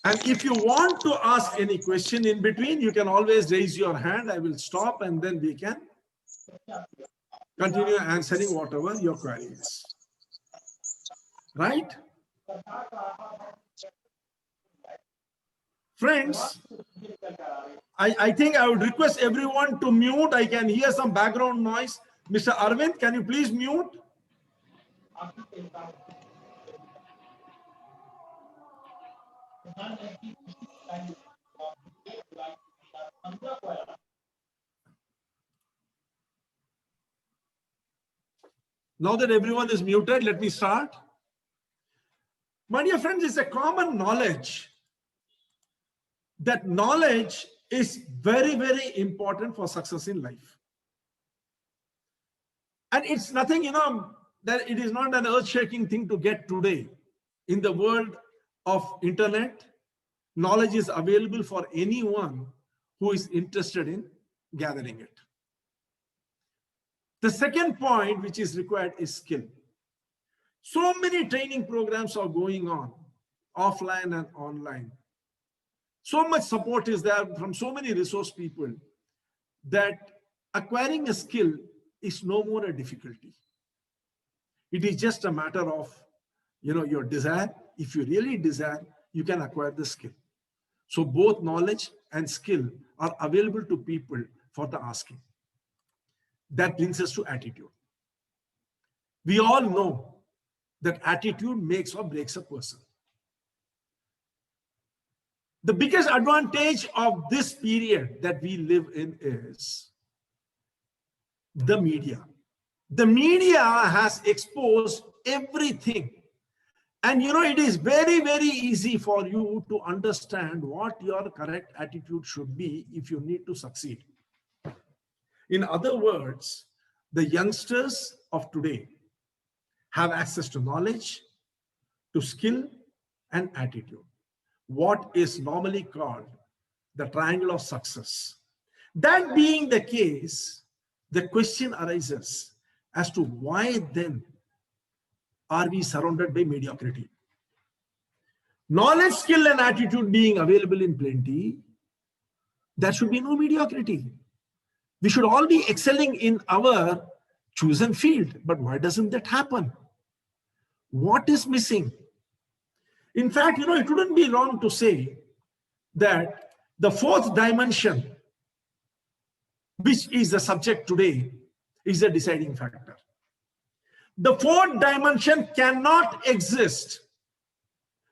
And if you want to ask any question in between, you can always raise your hand. I will stop and then we can continue answering whatever your query is. Right? Friends, I think I would request everyone to mute. I can hear some background noise. Mr. Arvind, can you please mute? Now that everyone is muted, let me start. My dear friends, it's a common knowledge that knowledge is very, very important for success in life. And it's nothing, that it is not an earth-shaking thing to get today. In the world of internet, knowledge is available for anyone who is interested in gathering it. The second point which is required is skill. So many training programs are going on, offline and online. So much support is there from so many resource people that acquiring a skill is no more a difficulty. It is just a matter of, your desire. If you really desire, you can acquire the skill. So both knowledge and skill are available to people for the asking. That brings us to attitude. We all know that attitude makes or breaks a person. The biggest advantage of this period that we live in is the media. The media has exposed everything. And it is very, very easy for you to understand what your correct attitude should be if you need to succeed. In other words, the youngsters of today have access to knowledge, to skill, and attitude. What is normally called the triangle of success. That being the case, the question arises as to why then are we surrounded by mediocrity? Knowledge, skill, and attitude being available in plenty, there should be no mediocrity. We should all be excelling in our chosen field. But why doesn't that happen? What is missing? In fact, it wouldn't be wrong to say that the fourth dimension, which is the subject today, is a deciding factor. The fourth dimension cannot exist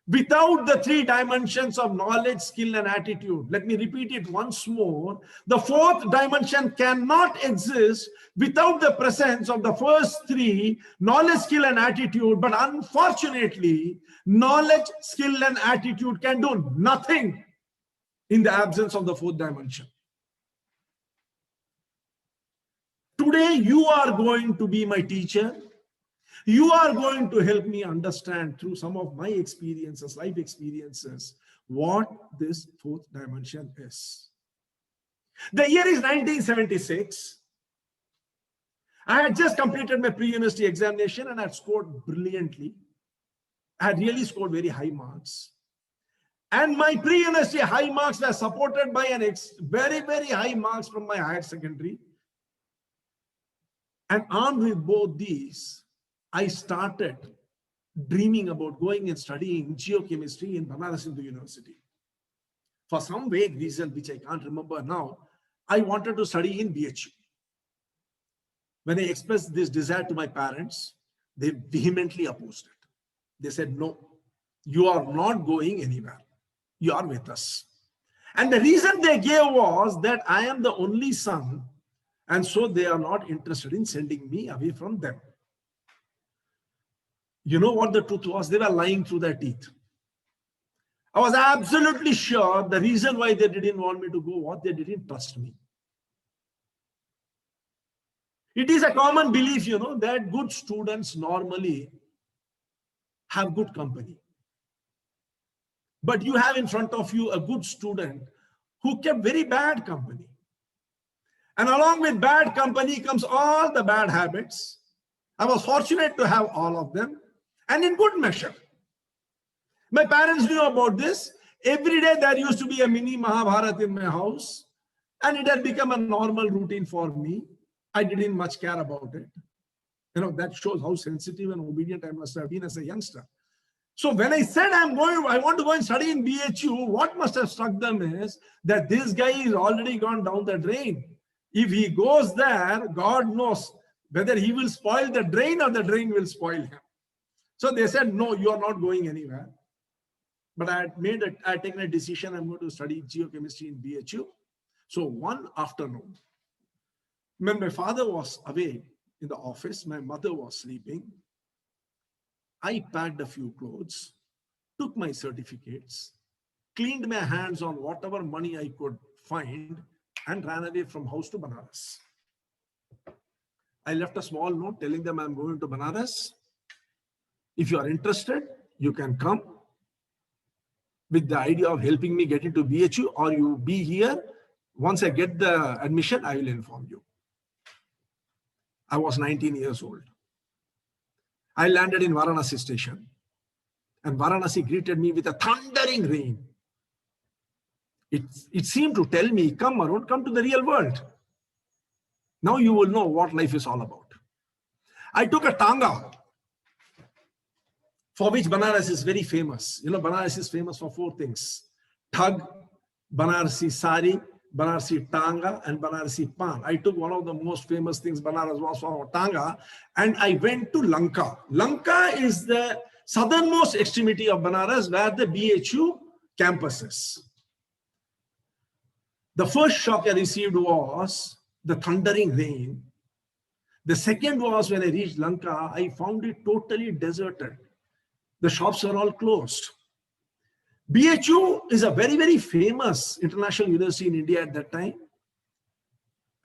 without the three dimensions of knowledge, skill, and attitude. Let me repeat it once more. The fourth dimension cannot exist without the presence of the first three, knowledge, skill, and attitude. But unfortunately, knowledge, skill, and attitude can do nothing in the absence of the fourth dimension. Today, you are going to be my teacher. You are going to help me understand through some of my experiences, life experiences, what this fourth dimension is. The year is 1976. I had just completed my pre-university examination and I had scored brilliantly. I had really scored very high marks. And my pre-university high marks were supported by very, very high marks from my higher secondary. And armed with both these, I started dreaming about going and studying geochemistry in Banaras Hindu University. For some vague reason, which I can't remember now, I wanted to study in BHU. When I expressed this desire to my parents, they vehemently opposed it. They said, no, you are not going anywhere. You are with us. And the reason they gave was that I am the only son, and so they are not interested in sending me away from them. You know what the truth was? They were lying through their teeth. I was absolutely sure the reason why they didn't want me to go was they didn't trust me. It is a common belief, that good students normally have good company. But you have in front of you a good student who kept very bad company. And along with bad company comes all the bad habits. I was fortunate to have all of them. And in good measure. My parents knew about this. Every day there used to be a mini Mahabharata in my house, and it had become a normal routine for me. I didn't much care about it. That shows how sensitive and obedient I must have been as a youngster. So when I said I want to go and study in BHU, what must have struck them is that this guy is already gone down the drain. If he goes there, God knows whether he will spoil the drain or the drain will spoil him. So they said, no, you are not going anywhere. But I had taken a decision. I'm going to study geochemistry in BHU. So one afternoon, when my father was away in the office, my mother was sleeping, I packed a few clothes, took my certificates, cleaned my hands on whatever money I could find, and ran away from house to Banaras. I left a small note telling them I'm going to Banaras. If you are interested, you can come with the idea of helping me get into BHU, or you be here. Once I get the admission, I will inform you. I was 19 years old. I landed in Varanasi station, and Varanasi greeted me with a thundering rain. It seemed to tell me, come Arun, come to the real world. Now you will know what life is all about. I took a tanga, for which Banaras is very famous. Banaras is famous for 4 things: Thug, Banarasi sari, Banarasi tanga, and Banarasi pan. I took one of the most famous things Banaras was for tanga, and I went to Lanka. Lanka is the southernmost extremity of Banaras, where the BHU campus is. The first shock I received was the thundering rain. The second was when I reached Lanka, I found it totally deserted. The shops were all closed. BHU is a very, very famous international university in India at that time.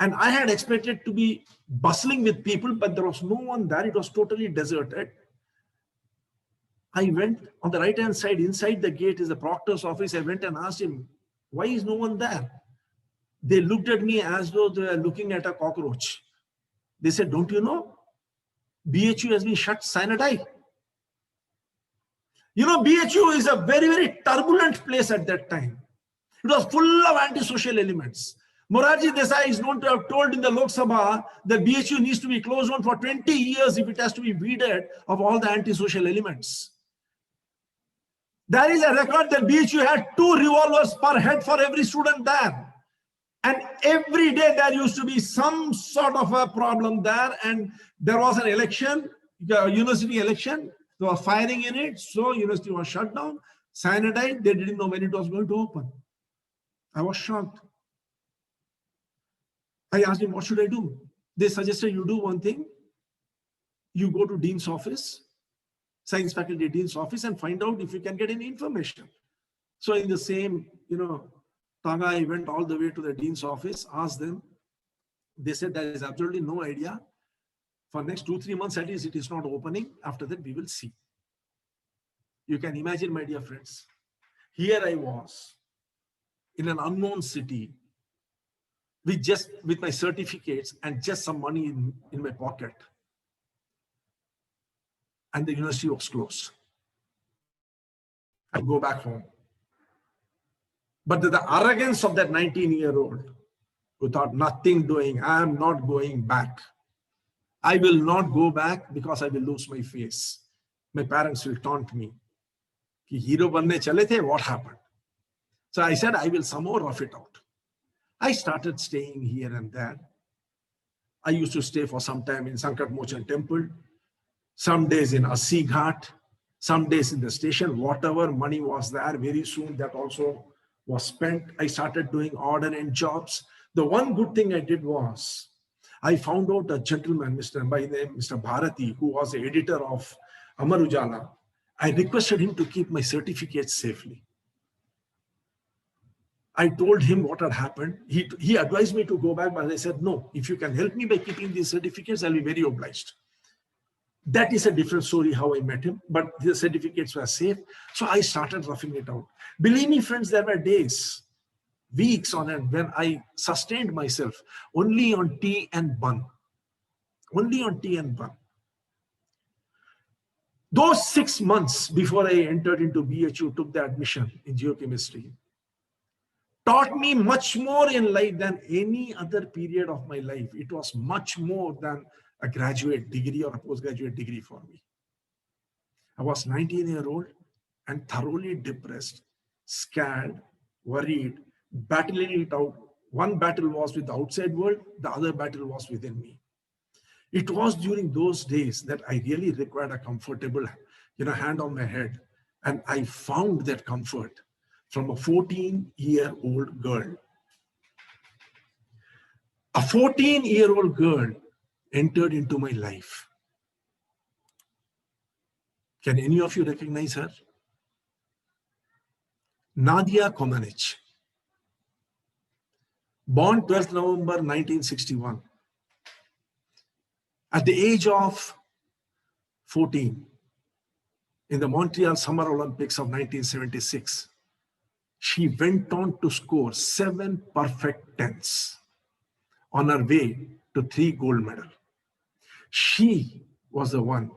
And I had expected to be bustling with people, but there was no one there. It was totally deserted. I went on the right-hand side, inside the gate is the proctor's office. I went and asked him, why is no one there? They looked at me as though they were looking at a cockroach. They said, don't you know? BHU has been shut sine die. BHU is a very, very turbulent place at that time. It was full of antisocial elements. Morarji Desai is known to have told in the Lok Sabha that BHU needs to be closed on for 20 years if it has to be weeded of all the antisocial elements. There is a record that BHU had 2 revolvers per head for every student there. And every day there used to be some sort of a problem there, and there was an election, the university election. There was firing in it, so university was shut down. Cyanide, they didn't know when it was going to open. I was shocked. I asked him, what should I do? They suggested you do one thing. You go to Dean's office, science faculty Dean's office, and find out if you can get any information. So in the same, Tanga, I went all the way to the Dean's office, asked them. They said there is absolutely no idea. For next 2-3 months, at least it is not opening. After that, we will see. You can imagine, my dear friends, here I was in an unknown city with my certificates and just some money in my pocket. And the university was closed. I go back home. But the arrogance of that 19-year-old who thought nothing doing, I am not going back. I will not go back because I will lose my face. My parents will taunt me. Ki hero banne chale the, what happened? So I said, I will somehow rough it out. I started staying here and there. I used to stay for some time in Sankat Mochan Temple, some days in Assi Ghat, some days in the station. Whatever money was there, very soon that also was spent. I started doing odd and end jobs. The one good thing I did was, I found out a gentleman, by the name Mr. Bharati, who was the editor of Amar Ujala. I requested him to keep my certificates safely. I told him what had happened. He advised me to go back, but I said, no, if you can help me by keeping these certificates, I'll be very obliged. That is a different story how I met him, but the certificates were safe. So I started roughing it out. Believe me, friends, there were days, weeks on end when I sustained myself only on tea and bun. Only on tea and bun. Those 6 months before I entered into BHU, took the admission in geochemistry, taught me much more in life than any other period of my life. It was much more than a graduate degree or a postgraduate degree for me. I was 19-year-old and thoroughly depressed, scared, worried, battling it out. One battle was with the outside world, the other battle was within me. It was during those days that I really required a comfortable, hand on my head. And I found that comfort from a 14-year-old girl. A 14-year-old girl entered into my life. Can any of you recognize her? Nadia Comaneci. Born 12th November 1961. At the age of 14, in the Montreal Summer Olympics of 1976, she went on to score 7 perfect tens on her way to 3 gold medals. She was the one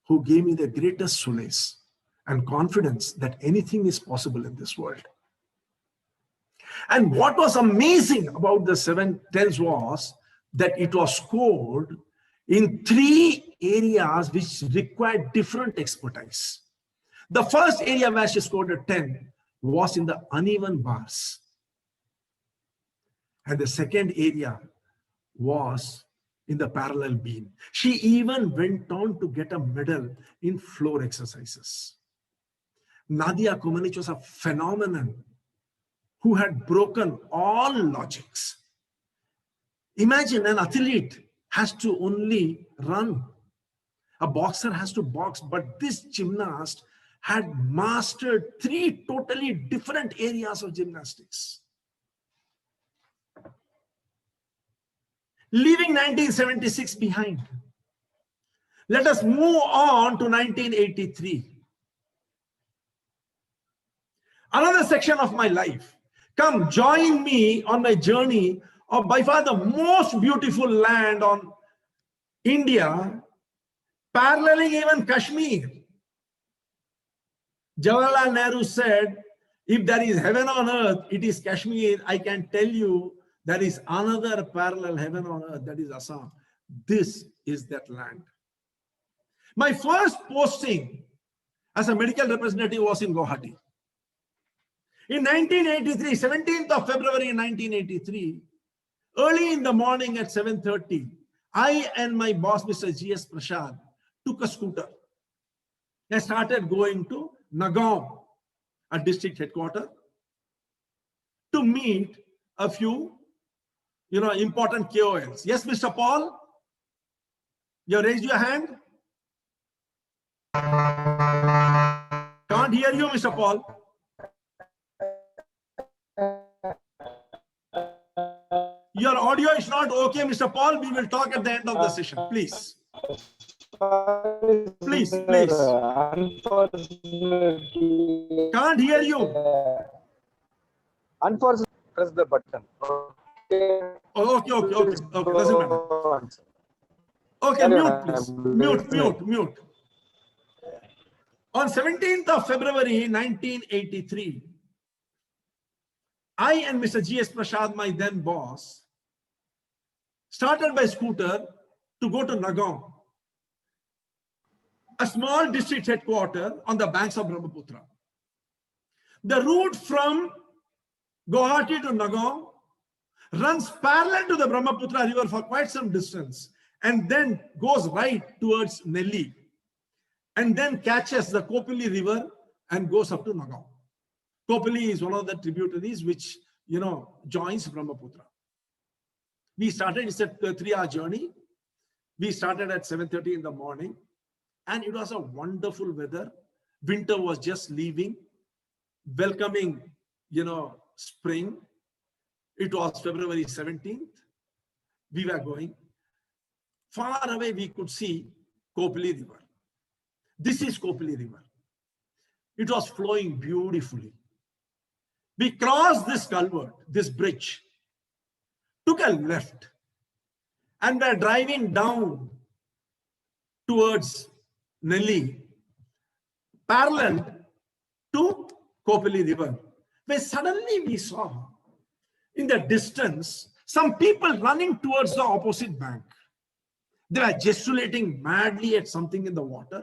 who gave me the greatest solace and confidence that anything is possible in this world. And what was amazing about the 7 tens was that it was scored in 3 areas which required different expertise. The first area where she scored a 10 was in the uneven bars. And the second area was in the parallel beam. She even went on to get a medal in floor exercises. Nadia Comaneci was a phenomenon who had broken all logics. Imagine an athlete has to only run. A boxer has to box, but this gymnast had mastered 3 totally different areas of gymnastics. Leaving 1976 behind, let us move on to 1983. Another section of my life. Come join me on my journey of by far the most beautiful land on India, paralleling even Kashmir. Jawaharlal Nehru said, if there is heaven on earth, it is Kashmir. I can tell you there is another parallel heaven on earth, that is Assam. This is that land. My first posting as a medical representative was in Guwahati. In 1983, 17th of February 1983, early in the morning at 7:30, I and my boss, Mr. G.S. Prasad, took a scooter and started going to Nagaon, a district headquarters, to meet a few, important KOLs. Yes, Mr. Paul? You raised your hand? Can't hear you, Mr. Paul. Your audio is not okay, Mr. Paul. We will talk at the end of the session, please. Please. Unfortunately. Can't hear you. Unfortunately, press the button. Okay. Doesn't matter. Okay, mute, please. Mute. On 17th of February 1983, I and Mr. G.S. Prasad, my then boss, started by scooter to go to Nagaon, a small district headquarters on the banks of Brahmaputra. The route from Guwahati to Nagaon runs parallel to the Brahmaputra river for quite some distance and then goes right towards Nelli and then catches the Kopili river and goes up to Nagaon. Kopili is one of the tributaries which, joins Brahmaputra. We started, it's a 3-hour journey. We started at 7:30 in the morning and it was a wonderful weather. Winter was just leaving, welcoming, spring. It was February 17th. We were going. Far away, we could see Kopili River. This is Kopili River. It was flowing beautifully. We crossed this culvert, this bridge, took a left, and were driving down towards Nelli parallel to Kopali River, where suddenly we saw in the distance some people running towards the opposite bank. They were gesticulating madly at something in the water.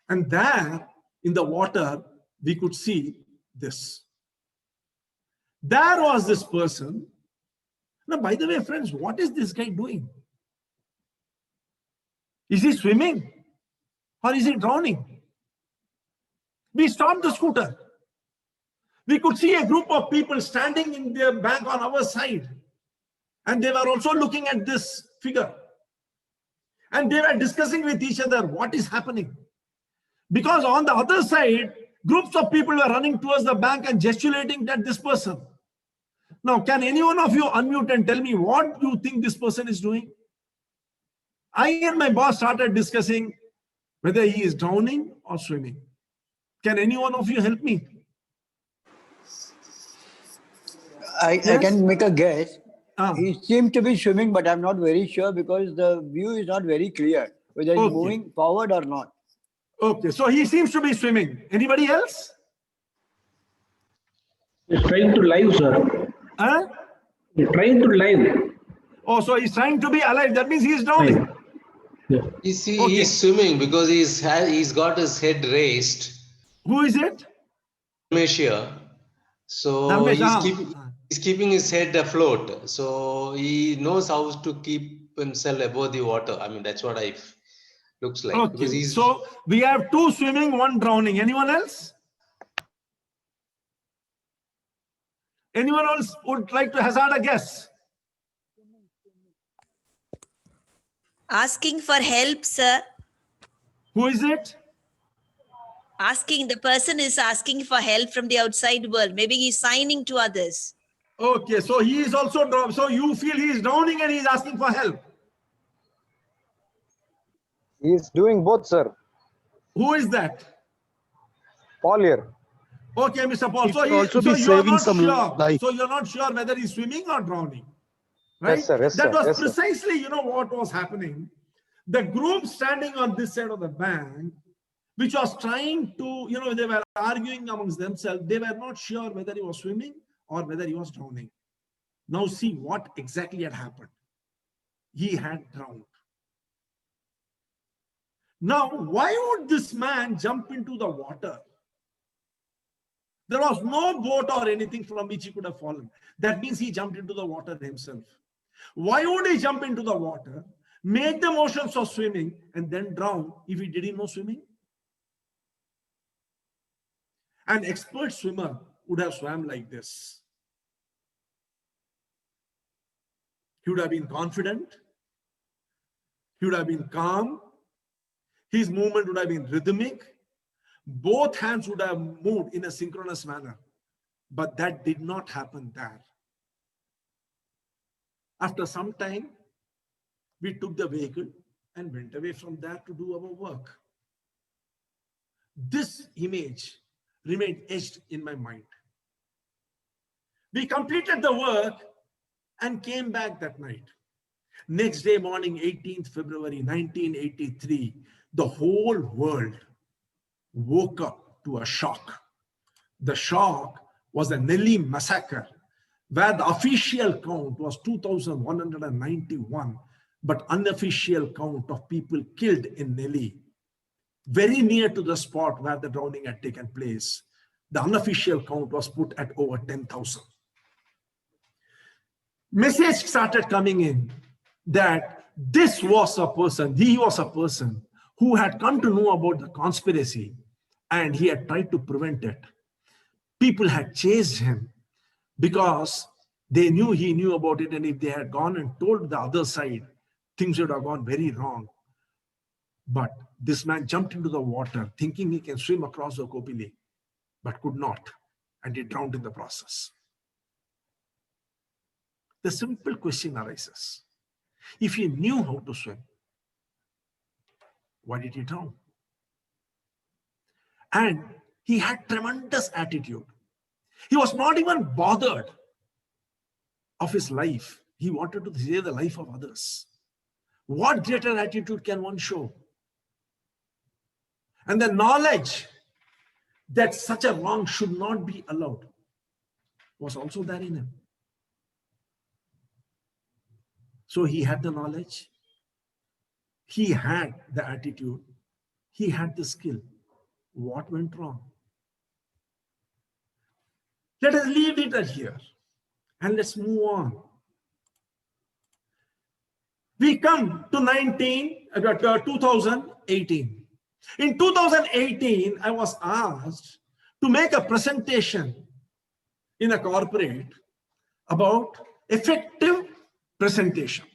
And there in the water, we could see this. There was this person. Now, by the way, friends, what is this guy doing? Is he swimming or is he drowning? We stopped the scooter. We could see a group of people standing in the bank on our side. And they were also looking at this figure. And they were discussing with each other what is happening. Because on the other side, groups of people were running towards the bank and gesticulating at this person. Now, can any one of you unmute and tell me what you think this person is doing? I and my boss started discussing whether he is drowning or swimming. Can any one of you help me? I can make a guess. Ah. He seems to be swimming, but I'm not very sure because the view is not very clear whether he's moving forward or not. Okay, so he seems to be swimming. Anybody else? He's trying to live, sir. Huh? He's trying to live. Oh, so he's trying to be alive. That means he is drowning. Yeah. He's swimming because he's got his head raised. Who is it? Dharmesh. So Dharmesh, he's keeping his head afloat. So he knows how to keep himself above the water. I mean, that's what looks like. Okay, Because so we have two swimming, one drowning. Anyone else? Anyone else would like to hazard a guess? Asking for help, sir. Who is it? The person is asking for help from the outside world. Maybe he's signing to others. Okay, so he is also drowning. So you feel he is drowning and he is asking for help. He is doing both, sir. Who is that? Paul here. Okay, Mr. Paul. So, So you're not sure whether he's swimming or drowning. Right? Yes, sir. Yes, that sir. was Yes, sir. precisely, what was happening. The group standing on this side of the bank, which was trying to, they were arguing amongst themselves. They were not sure whether he was swimming or whether he was drowning. Now see what exactly had happened. He had drowned. Now, why would this man jump into the water? There was no boat or anything from which he could have fallen. That means he jumped into the water himself. Why would he jump into the water, make the motions of swimming, and then drown if he didn't know swimming? An expert swimmer would have swam like this. He would have been confident. He would have been calm. His movement would have been rhythmic. Both hands would have moved in a synchronous manner. But that did not happen there. After some time, we took the vehicle and went away from there to do our work. This image remained etched in my mind. We completed the work and came back that night. Next day morning, 18th February 1983, the whole world woke up to a shock. The shock was the Nellie massacre, where the official count was 2,191, but unofficial count of people killed in Nellie, very near to the spot where the drowning had taken place. The unofficial count was put at over 10,000. Message started coming in that this was a person, he was a person who had come to know about the conspiracy and he had tried to prevent it. People had chased him because they knew he knew about it, and if they had gone and told the other side, things would have gone very wrong. But this man jumped into the water thinking he can swim across the Kopili, but could not, and he drowned in the process. The simple question arises. If he knew how to swim, why did he drown? And he had tremendous attitude. He was not even bothered of his life. He wanted to save the life of others. What greater attitude can one show? And the knowledge that such a wrong should not be allowed was also there in him. So he had the knowledge, he had the attitude, he had the skill. What went wrong? Let us leave it at here and let's move on. We come to 2018. In 2018, I was asked to make a presentation in a corporate about effective presentation.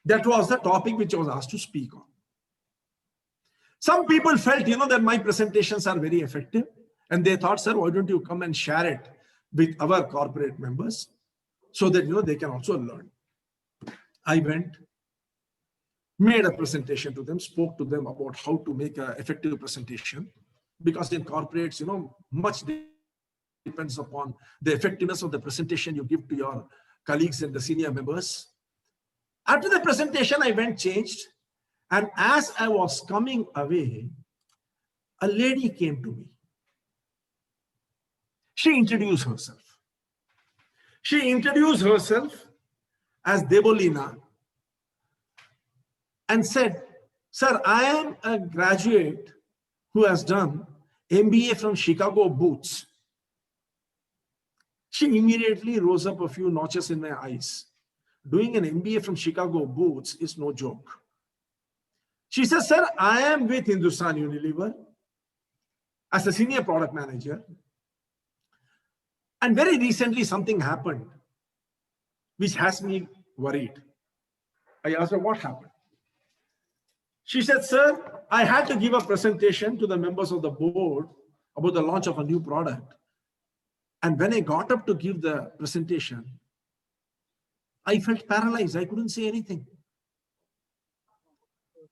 That was the topic which I was asked to speak on. Some people felt, that my presentations are very effective. And they thought, sir, why don't you come and share it with our corporate members so that, they can also learn. I went, made a presentation to them, spoke to them about how to make an effective presentation. Because in corporates, much depends upon the effectiveness of the presentation you give to your colleagues and the senior members. After the presentation, I went, changed. And as I was coming away, a lady came to me. She introduced herself. She introduced herself as Debolina and said, sir, I am a graduate who has done MBA from Chicago Booth. She immediately rose up a few notches in my eyes. Doing an MBA from Chicago Booth is no joke. She says, sir, I am with Hindustan Unilever as a senior product manager. And very recently, something happened which has me worried. I asked her, what happened? She said, sir, I had to give a presentation to the members of the board about the launch of a new product. And when I got up to give the presentation, I felt paralyzed. I couldn't say anything.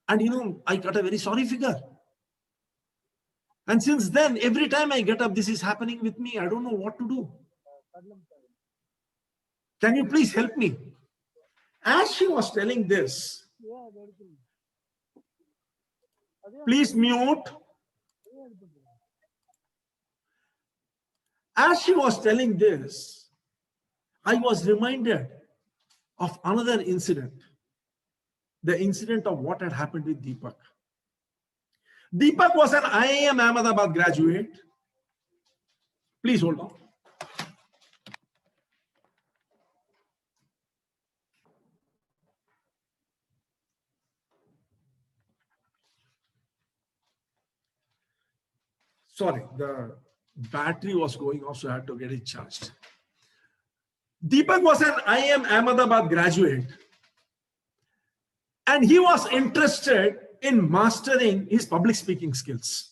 And I got a very sorry figure. And since then, every time I get up, this is happening with me. I don't know what to do. Can you please help me? As she was telling this, please mute. As she was telling this, I was reminded of another incident. The incident of what had happened with Deepak. Deepak was an IIM Ahmedabad graduate. Please hold on. Sorry, the battery was going off, so I had to get it charged. Deepak was an IIM Ahmedabad graduate. And he was interested in mastering his public speaking skills.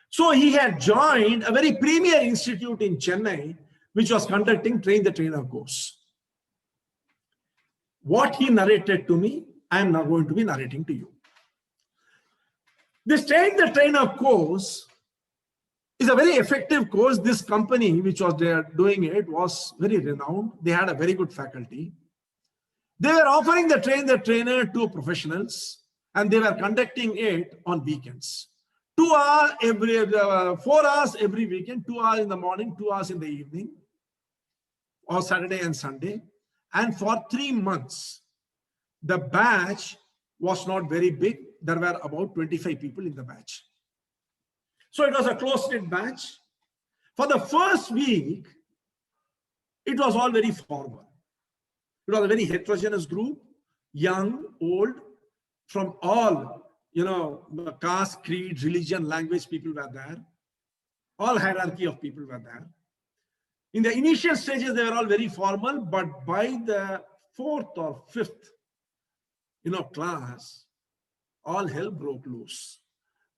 So he had joined a very premier institute in Chennai, which was conducting Train the Trainer course. What he narrated to me, I am now going to be narrating to you. This Train the Trainer course is a very effective course. This company, which was there doing it, was very renowned. They had a very good faculty. They were offering the Train the Trainer to professionals, and they were conducting it on weekends. 4 hours every weekend, 2 hours in the morning, 2 hours in the evening, or Saturday and Sunday. And for 3 months, the batch was not very big. There were about 25 people in the batch. So it was a close-knit batch. For the first week, it was all very formal. It was a very heterogeneous group, young, old, from all, caste, creed, religion, language, people were there. All hierarchy of people were there. In the initial stages, they were all very formal, but by the 4th or 5th, class, all hell broke loose.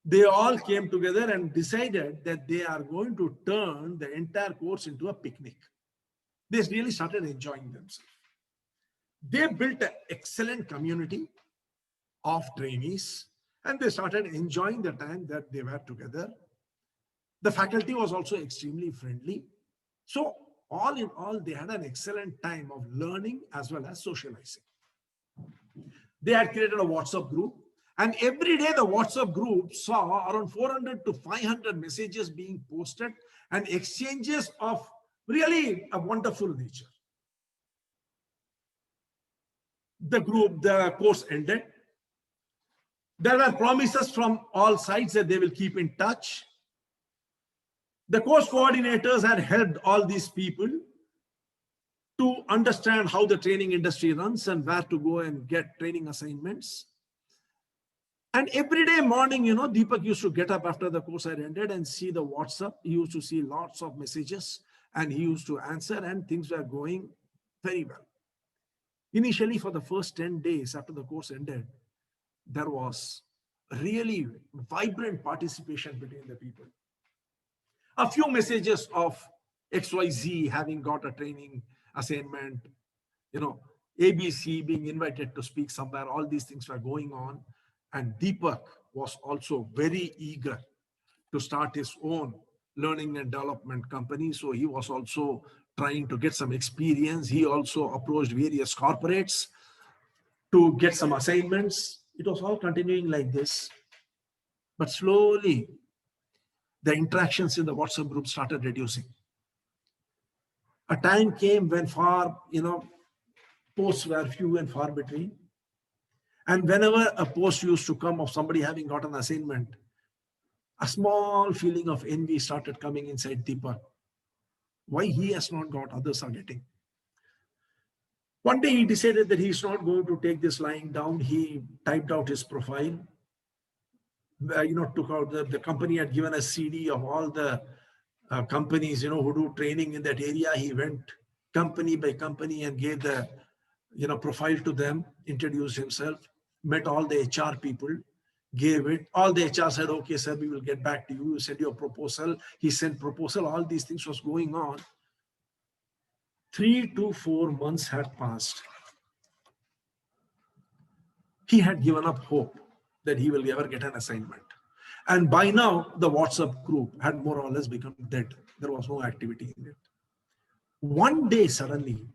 They all came together and decided that they are going to turn the entire course into a picnic. They really started enjoying themselves. They built an excellent community of trainees, and they started enjoying the time that they were together. The faculty was also extremely friendly. So all in all, they had an excellent time of learning as well as socializing. They had created a WhatsApp group, And every day the WhatsApp group saw around 400 to 500 messages being posted and exchanges of really a wonderful nature. The course ended. There were promises from all sides that they will keep in touch. The course coordinators had helped all these people to understand how the training industry runs and where to go and get training assignments. And every day morning, Deepak used to get up after the course had ended and see the WhatsApp. He used to see lots of messages and he used to answer, and things were going very well. Initially, for the first 10 days after the course ended, there was really vibrant participation between the people. A few messages of XYZ having got a training assignment, ABC being invited to speak somewhere, all these things were going on. And Deepak was also very eager to start his own learning and development company. So he was also trying to get some experience. He also approached various corporates to get some assignments. It was all continuing like this. But slowly, the interactions in the WhatsApp group started reducing. A time came when posts were few and far between. And whenever a post used to come of somebody having got an assignment, a small feeling of envy started coming inside Deepak. Why he has not got, others are getting. One day he decided that he's not going to take this lying down. He typed out his profile. Took out the company had given a CD of all the companies, who do training in that area. He went company by company and gave the, profile to them, introduced himself, met all the HR people, gave it. All the HR said, okay, sir, we will get back to you. You send your proposal. He sent proposal. All these things was going on. 3 to 4 months had passed. He had given up hope that he will ever get an assignment. And by now, the WhatsApp group had more or less become dead. There was no activity in it. One day, suddenly,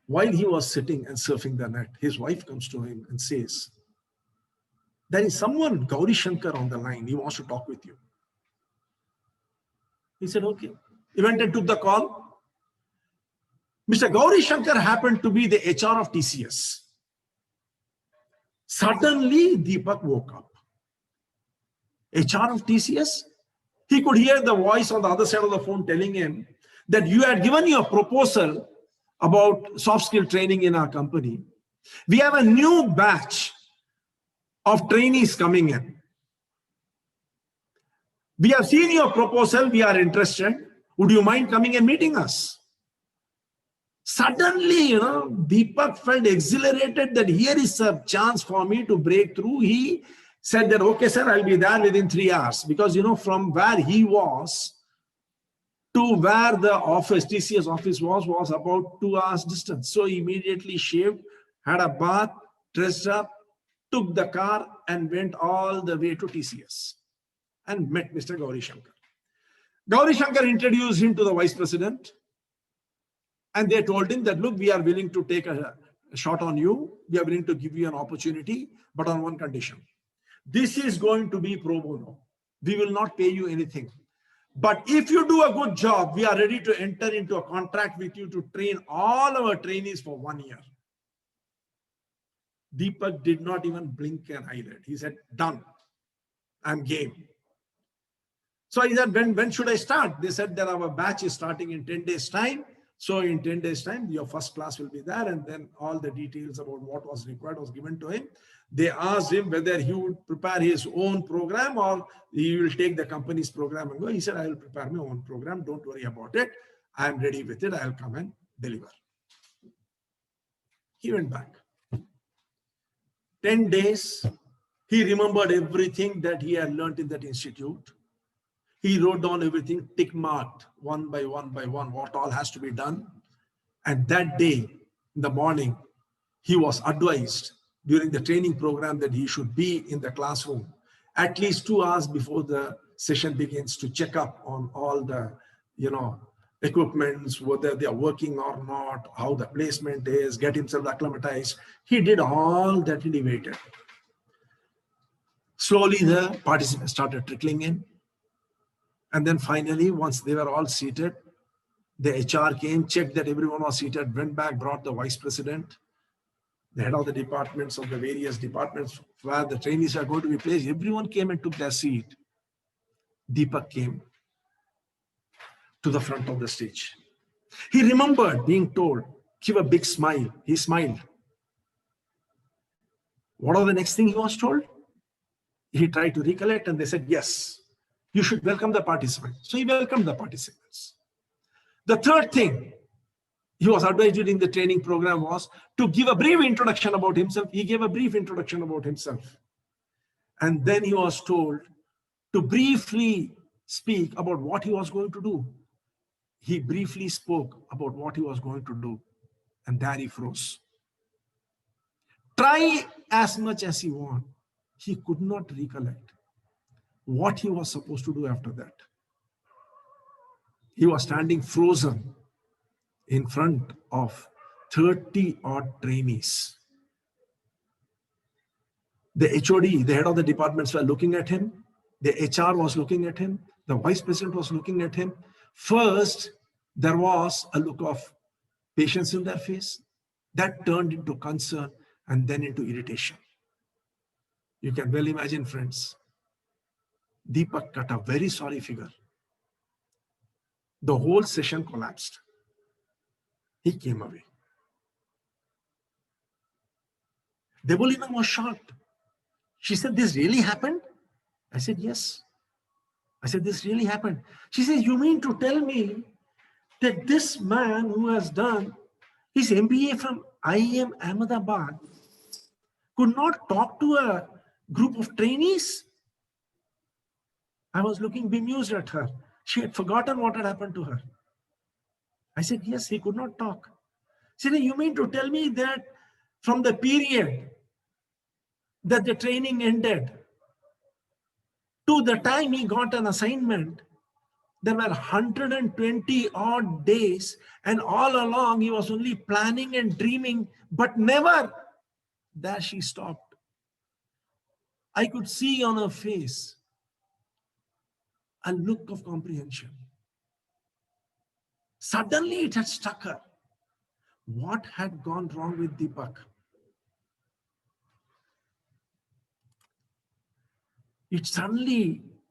while he was sitting and surfing the net, his wife comes to him and says, there is someone, Gauri Shankar, on the line. He wants to talk with you. He said, okay. He went and took the call. Mr. Gauri Shankar happened to be the HR of TCS. Suddenly, Deepak woke up. HR of TCS? He could hear the voice on the other side of the phone telling him that you had given your proposal about soft skill training in our company. We have a new batch of trainees coming in. We have seen your proposal. We are interested. Would you mind coming and meeting us? Suddenly, Deepak felt exhilarated that here is a chance for me to break through. He said that, okay, sir, I'll be there within 3 hours. Because, from where he was to where the office, TCS office was about 2 hours distance. So he immediately shaved, had a bath, dressed up, took the car and went all the way to TCS and met Mr. Gauri Shankar. Gauri Shankar introduced him to the vice president. And they told him that, look, we are willing to take a shot on you. We are willing to give you an opportunity, but on one condition. This is going to be pro bono. We will not pay you anything. But if you do a good job, we are ready to enter into a contract with you to train all our trainees for 1 year. Deepak did not even blink an eyelid. He said, done. I'm game. So he said, when should I start? They said that our batch is starting in 10 days' time. So in 10 days' time, your first class will be there. And then all the details about what was required was given to him. They asked him whether he would prepare his own program or he will take the company's program and go. He said, I will prepare my own program. Don't worry about it. I am ready with it. I'll come and deliver. He went back. 10 days, he remembered everything that he had learned in that institute. He wrote down everything, tick marked one by one, what all has to be done. And that day, in the morning, he was advised during the training program that he should be in the classroom at least 2 hours before the session begins to check up on all the, equipments, whether they are working or not, how the placement is, get himself acclimatized. He did all that and he waited. Slowly the participants started trickling in. And then finally, once they were all seated, the HR came, checked that everyone was seated, went back, brought the vice president, the head of the departments of the various departments where the trainees are going to be placed. Everyone came and took their seat. Deepak came to the front of the stage. He remembered being told, give a big smile. He smiled. What was the next thing he was told? He tried to recollect and they said, yes, you should welcome the participants. So he welcomed the participants. The third thing he was advised during the training program was to give a brief introduction about himself. He gave a brief introduction about himself. And then he was told to briefly speak about what he was going to do. He briefly spoke about what he was going to do. And there he froze. Try as much as he wanted. He could not recollect what he was supposed to do after that. He was standing frozen in front of 30 odd trainees. The HOD, the head of the departments, were looking at him. The HR was looking at him. The vice president was looking at him. First, there was a look of patience in their face. That turned into concern and then into irritation. You can well imagine, friends, Deepak cut a very sorry figure. The whole session collapsed. He came away. Debolina was shocked. She said, this really happened? I said, yes. I said, this really happened. She said, you mean to tell me that this man who has done his MBA from IIM Ahmedabad could not talk to a group of trainees? I was looking bemused at her. She had forgotten what had happened to her. I said, yes, he could not talk. She said, you mean to tell me that from the period that the training ended to the time he got an assignment, there were 120 odd days, and all along he was only planning and dreaming, but never. There she stopped. I could see on her face a look of comprehension. Suddenly it had struck her. What had gone wrong with Deepak?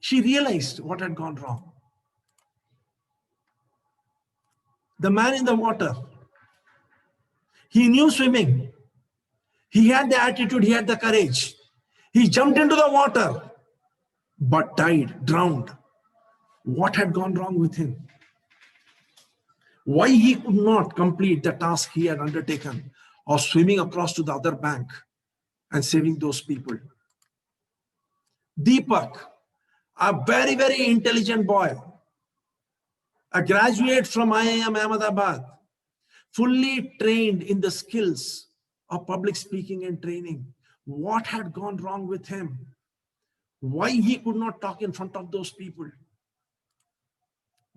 She realized what had gone wrong. The man in the water, he knew swimming. He had the attitude, he had the courage. He jumped into the water, but died, drowned. What had gone wrong with him? Why he could not complete the task he had undertaken of swimming across to the other bank and saving those people? Deepak, a very, very intelligent boy, a graduate from IIM Ahmedabad, fully trained in the skills of public speaking and training. What had gone wrong with him? Why he could not talk in front of those people?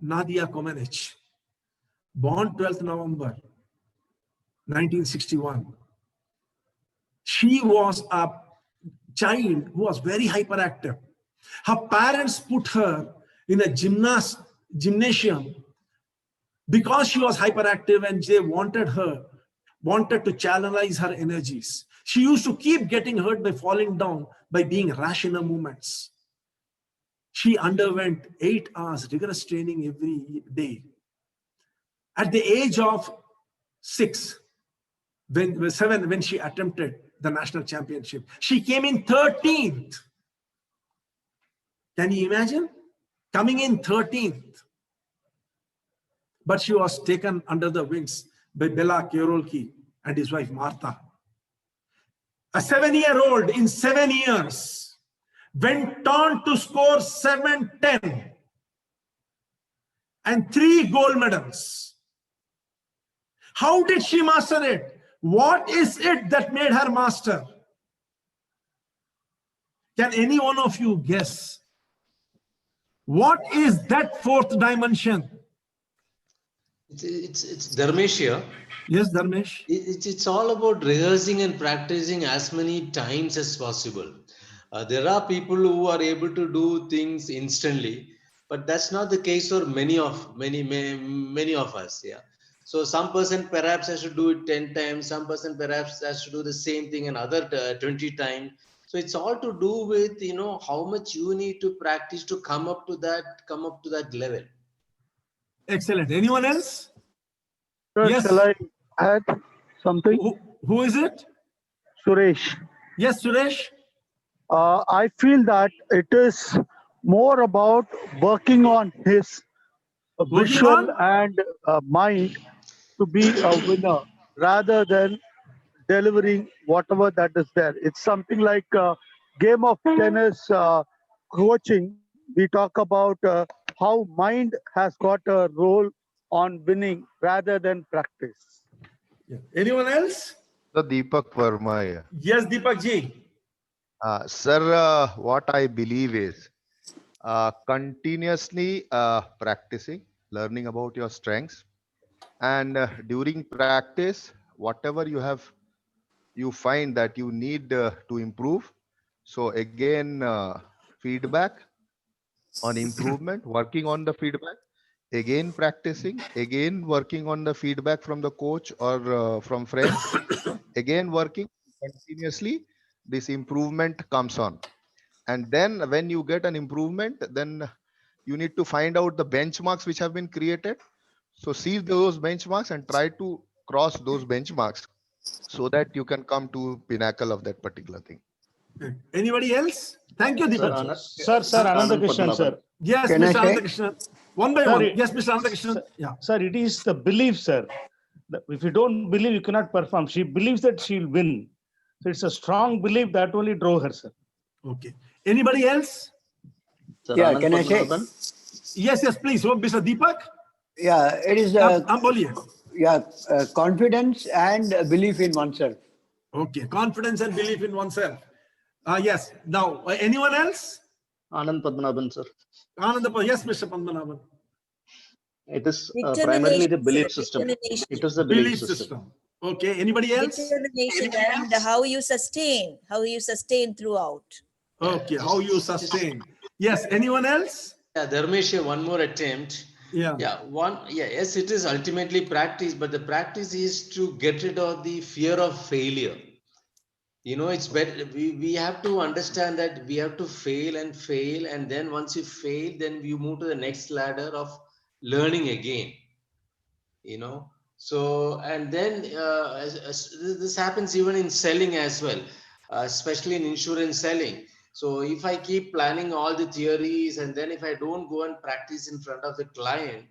Nadia Comaneci, born 12th November 1961. She was a child who was very hyperactive. Her parents put her in a gymnasium because she was hyperactive, and they wanted to channelize her energies. She used to keep getting hurt by falling down, by being rash in her movements. She underwent 8 hours rigorous training every day. At the age of 7, when she attempted the national championship, she came in 13th. Can you imagine? Coming in 13th. But she was taken under the wings by Bela Kierolki and his wife Martha. A 7-year-old in 7 years went on to score 710 and 3 gold medals. How did she master it? What is it that made her master? Can any one of you guess? What is that 4th dimension? It's Dharmesh here. Yes, Dharmesh. It's all about rehearsing and practicing as many times as possible. There are people who are able to do things instantly, but that's not the case for many of us. Yeah. So some person perhaps has to do it 10 times, some person perhaps has to do the same thing another 20 times. So it's all to do with, how much you need to practice to come up to that level. Excellent. Anyone else? Sir, Yes. shall I add something? Who is it? Suresh. Yes, Suresh. I feel that it is more about working on his visual and mind to be a winner rather than delivering whatever that is there. It's something like a game of tennis coaching. We talk about how mind has got a role on winning rather than practice. Yeah. Anyone else? So Deepak Verma here. Yes, Deepak ji. Sir, what I believe is continuously practicing, learning about your strengths, and during practice, whatever you find that you need to improve. So again, feedback on improvement, working on the feedback, again practicing, again working on the feedback from the coach or from friends, again working continuously. This improvement comes on. And then when you get an improvement, then you need to find out the benchmarks which have been created. So see those benchmarks and try to cross those benchmarks so that you can come to pinnacle of that particular thing. Anybody else? Thank you, Deepak. Sir, Anandakrishnan, sir. Yes, Can I Mr. say? Anandakrishnan. One by Sir, one. Yes, Mr. Anandakrishnan. Yeah. Sir, it is the belief, sir. If you don't believe, you cannot perform. She believes that she'll win. So it's a strong belief that only drove her, sir. Okay. Anybody else? Sir, Yeah, Anand can I say? Padmanabhan? Yes, please. Oh, Mr. Deepak. Yeah, it is confidence and belief in oneself. Okay. Confidence and belief in oneself. Yes. Now, anyone else? Anand Padmanabhan, sir. Yes, Mr. Padmanabhan. It is primarily the Determination, belief sir, system. determination. It is the belief system. Okay. Anybody else? Determination and how you sustain throughout. Okay. How you sustain. Yes. Anyone else? Yeah, Dharmesh, one more attempt. Yeah. Yes, it is ultimately practice, but the practice is to get rid of the fear of failure. It's better. We have to understand that we have to fail, and then once you fail, then you move to the next ladder of learning again. So, and then this happens even in selling as well, especially in insurance selling. So if I keep planning all the theories and then if I don't go and practice in front of the client,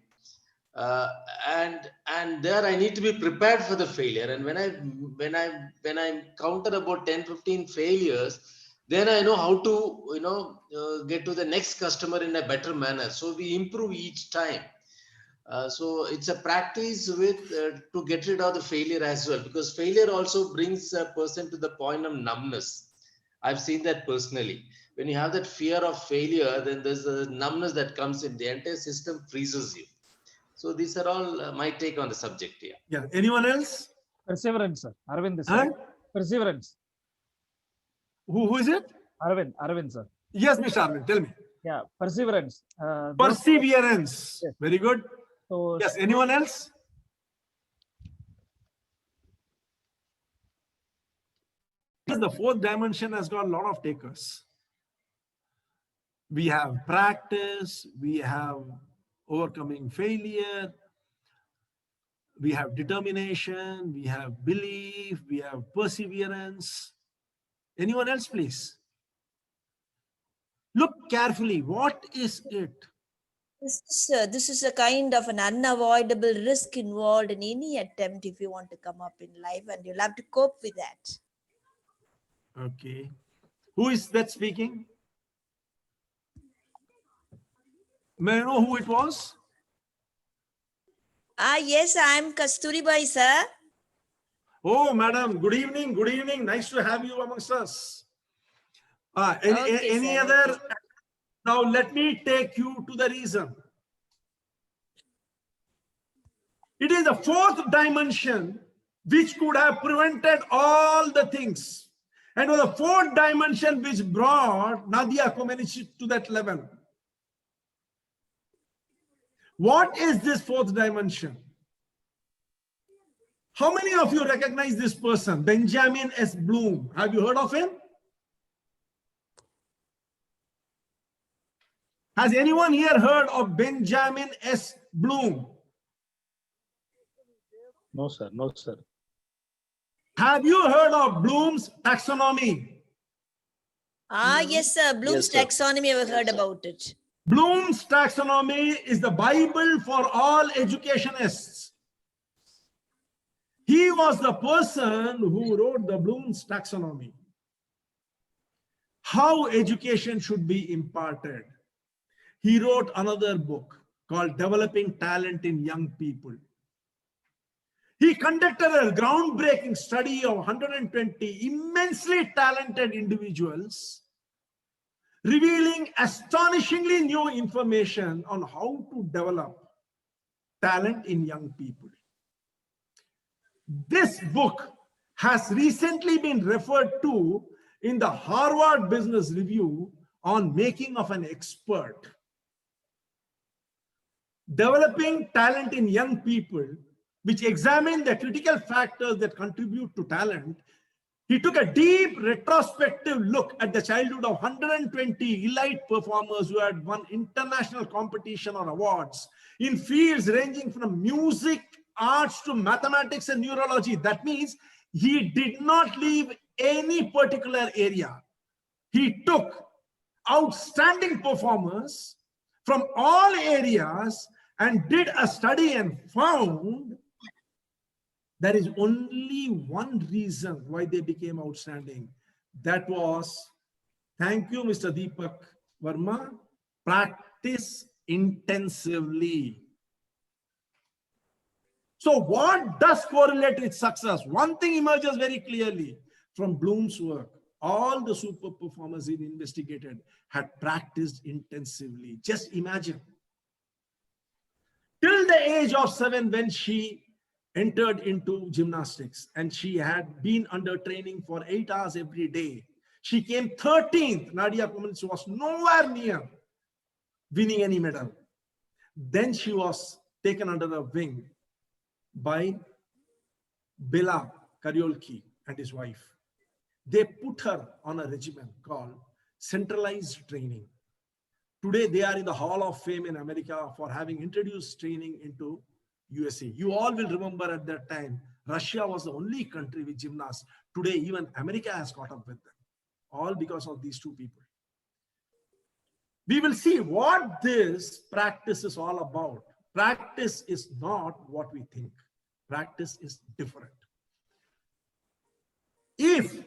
and there I need to be prepared for the failure. And when I encounter about 10-15 failures, then I know how to get to the next customer in a better manner. So we improve each time. So it's a practice with to get rid of the failure as well, because failure also brings a person to the point of numbness. I've seen that personally. When you have that fear of failure, then there's a numbness that comes in. The entire system freezes you. So these are all my take on the subject here. Yeah. Anyone else? Perseverance, sir. Arvind, sir. Huh? Perseverance. Who is it? Arvind, sir. Yes, Mr. Arvind. Tell me. Yeah, perseverance. Perseverance. Yes. Very good. So, Yes. Anyone else? The fourth dimension has got a lot of takers. We have practice, we have overcoming failure, we have determination, we have belief, we have perseverance. Anyone else, please? Look carefully. What is it? This is a kind of an unavoidable risk involved in any attempt if you want to come up in life, and you'll have to cope with that. Okay. Who is that speaking? May I know who it was? Yes, I'm Kasturi Bai, sir. Oh, madam. Good evening. Good evening. Nice to have you amongst us. Any sir, other? okay. Now, let me take you to the reason. It is the fourth dimension which could have prevented all the things. And it was the fourth dimension which brought Nadia Comaneci to that level. What is this fourth dimension? How many of you recognize this person? Benjamin S. Bloom. Have you heard of him? Has anyone here heard of Benjamin S. Bloom? No, sir. No, sir. Have you heard of Bloom's taxonomy? Yes, sir. Bloom's taxonomy, I've heard about it. Bloom's taxonomy is the Bible for all educationists. He was the person who wrote the Bloom's taxonomy. How education should be imparted. He wrote another book called Developing Talent in Young People. He conducted a groundbreaking study of 120 immensely talented individuals, revealing astonishingly new information on how to develop talent in young people. This book has recently been referred to in the Harvard Business Review on making of an expert. Developing talent in young people, which examined the critical factors that contribute to talent. He took a deep retrospective look at the childhood of 120 elite performers who had won international competition or awards in fields ranging from music, arts to mathematics and neurology. That means he did not leave any particular area. He took outstanding performers from all areas and did a study and found there is only one reason why they became outstanding. That was, thank you, Mr. Deepak Verma, practice intensively. So what does correlate with success? One thing emerges very clearly from Bloom's work. All the super performers he investigated had practiced intensively. Just imagine. Till the age of 7, when she entered into gymnastics and she had been under training for 8 hours every day, she came 13th. Nadia Comaneci was nowhere near winning any medal. Then she was taken under the wing by Bela Karyolki and his wife. They put her on a regimen called centralized training. Today, they are in the Hall of Fame in America for having introduced training into USA. You all will remember at that time, Russia was the only country with gymnasts. Today, even America has caught up with them, all because of these two people. We will see what this practice is all about. Practice is not what we think. Practice is different. If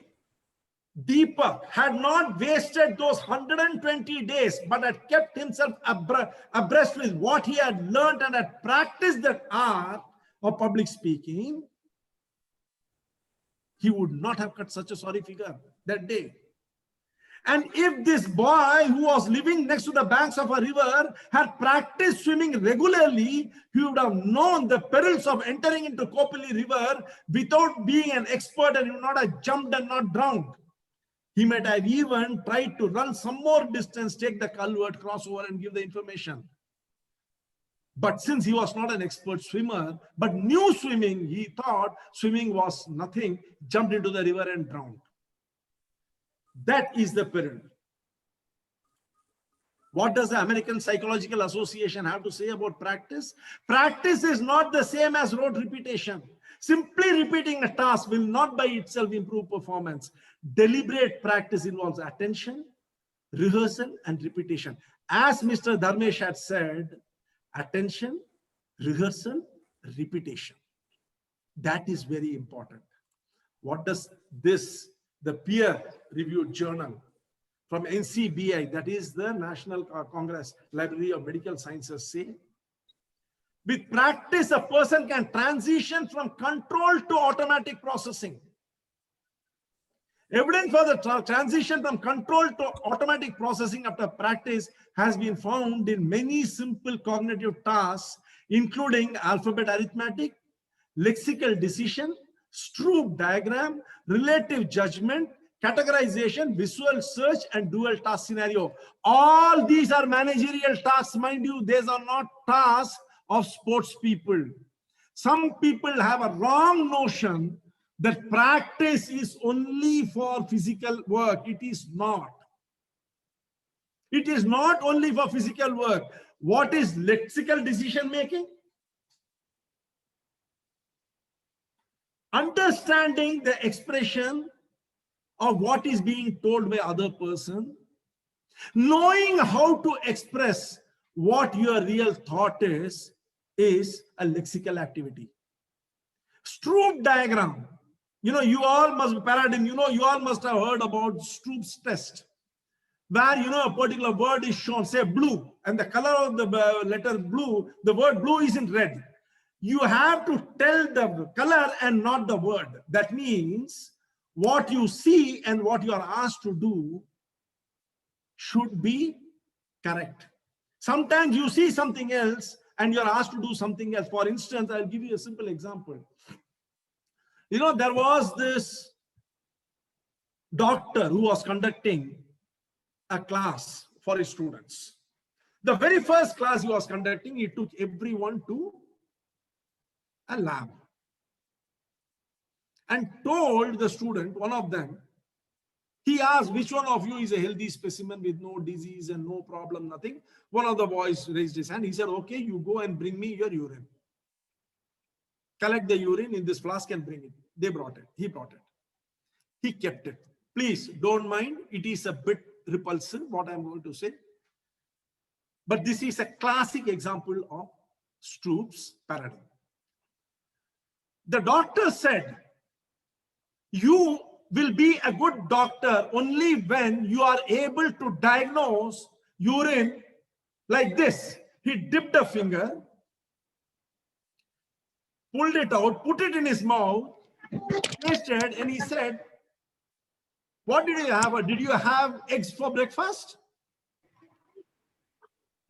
Deepak had not wasted those 120 days, but had kept himself abreast with what he had learned and had practiced that art of public speaking, he would not have cut such a sorry figure that day. And if this boy who was living next to the banks of a river had practiced swimming regularly, he would have known the perils of entering into Kopali River without being an expert, and he would not have jumped and not drowned. He might have even tried to run some more distance, take the culvert, cross over and give the information. But since he was not an expert swimmer, but knew swimming, he thought swimming was nothing, jumped into the river and drowned. That is the peril. What does the American Psychological Association have to say about practice? Practice is not the same as rote repetition. Simply repeating a task will not by itself improve performance. Deliberate practice involves attention, rehearsal, and repetition. As Mr. Dharmesh had said, attention, rehearsal, repetition. That is very important. What does this, the peer-reviewed journal from NCBI, that is the National Congress Library of Medical Sciences, say? With practice, a person can transition from control to automatic processing. Evidence for the transition from control to automatic processing after practice has been found in many simple cognitive tasks, including alphabet arithmetic, lexical decision, Stroop diagram, relative judgment, categorization, visual search, and dual task scenario. All these are managerial tasks, mind you. These are not tasks of sports people. Some people have a wrong notion that practice is only for physical work. It is not. It is not only for physical work. What is lexical decision making? Understanding the expression of what is being told by other person, knowing how to express what your real thought is a lexical activity. Stroop diagram. You all must be paradigm. You all must have heard about Stroop's test, where a particular word is shown, say blue, and the color of the letter blue, the word blue isn't red. You have to tell the color and not the word. That means what you see and what you are asked to do should be correct. Sometimes you see something else and you are asked to do something else. For instance, I'll give you a simple example. There was this doctor who was conducting a class for his students. The very first class he was conducting, he took everyone to a lab and told the student, one of them, he asked, which one of you is a healthy specimen with no disease and no problem, nothing? One of the boys raised his hand. He said, okay, you go and bring me your urine. Collect the urine in this flask and bring it. They brought it. He brought it. He kept it. Please don't mind. It is a bit repulsive, what I'm going to say. But this is a classic example of Stroop's paradigm. The doctor said, you will be a good doctor only when you are able to diagnose urine like this. He dipped a finger, pulled it out, put it in his mouth, tasted, and he said, what did you have? Did you have eggs for breakfast?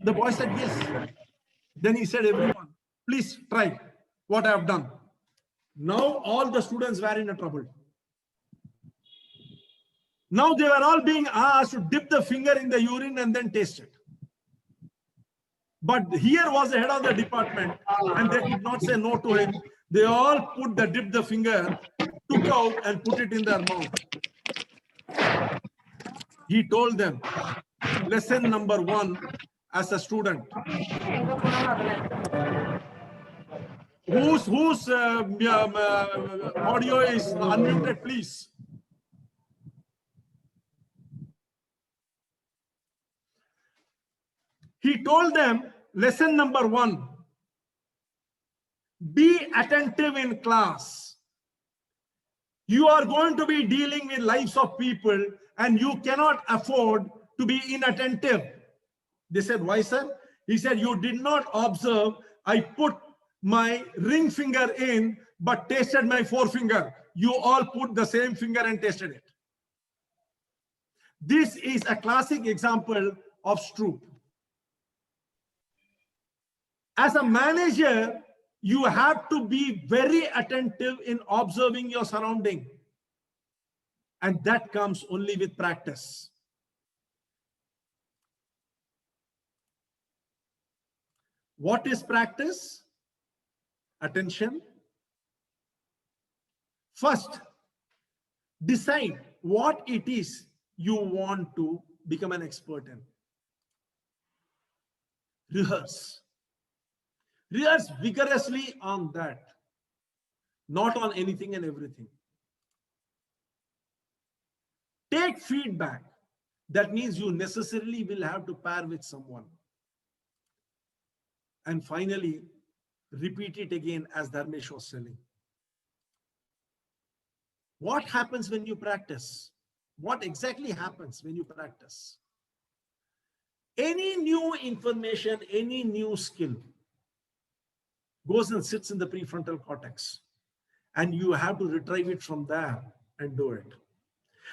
The boy said, yes. Then he said, everyone, please try what I have done. Now all the students were in a trouble. Now they were all being asked to dip the finger in the urine and then taste it. But here was the head of the department and they did not say no to him. They all dipped the finger, took out and put it in their mouth. He told them, lesson number 1 as a student. Whose audio is unmuted, please? He told them, lesson number 1, be attentive in class. You are going to be dealing with lives of people and you cannot afford to be inattentive. They said, why, sir? He said, you did not observe. I put my ring finger in, but tasted my forefinger. You all put the same finger and tasted it. This is a classic example of Stroop. As a manager, you have to be very attentive in observing your surrounding. And that comes only with practice. What is practice? Attention. First, decide what it is you want to become an expert in. Rehearse. Rehearse vigorously on that, not on anything and everything. Take feedback. That means you necessarily will have to pair with someone. And finally, repeat it again as Dharmesh was telling. What happens when you practice? What exactly happens when you practice? Any new information, any new skill goes and sits in the prefrontal cortex. And you have to retrieve it from there and do it.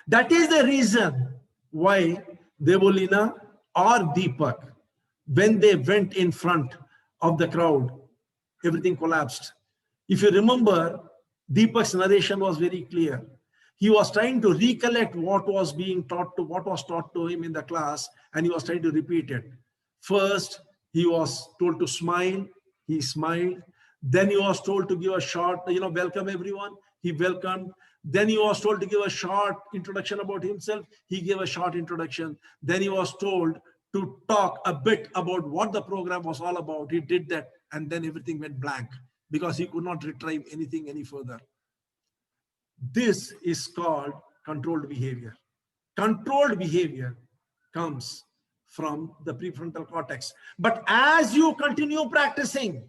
That is the reason why Devolina or Deepak, when they went in front of the crowd, everything collapsed. If you remember, Deepak's narration was very clear. He was trying to recollect what was taught to him in the class, and he was trying to repeat it. First, he was told to smile. He smiled. Then he was told to give a short, welcome everyone. He welcomed. Then he was told to give a short introduction about himself. He gave a short introduction. Then he was told to talk a bit about what the program was all about. He did that, and then everything went blank because he could not retrieve anything any further. This is called controlled behavior. Controlled behavior comes from the prefrontal cortex. But as you continue practicing,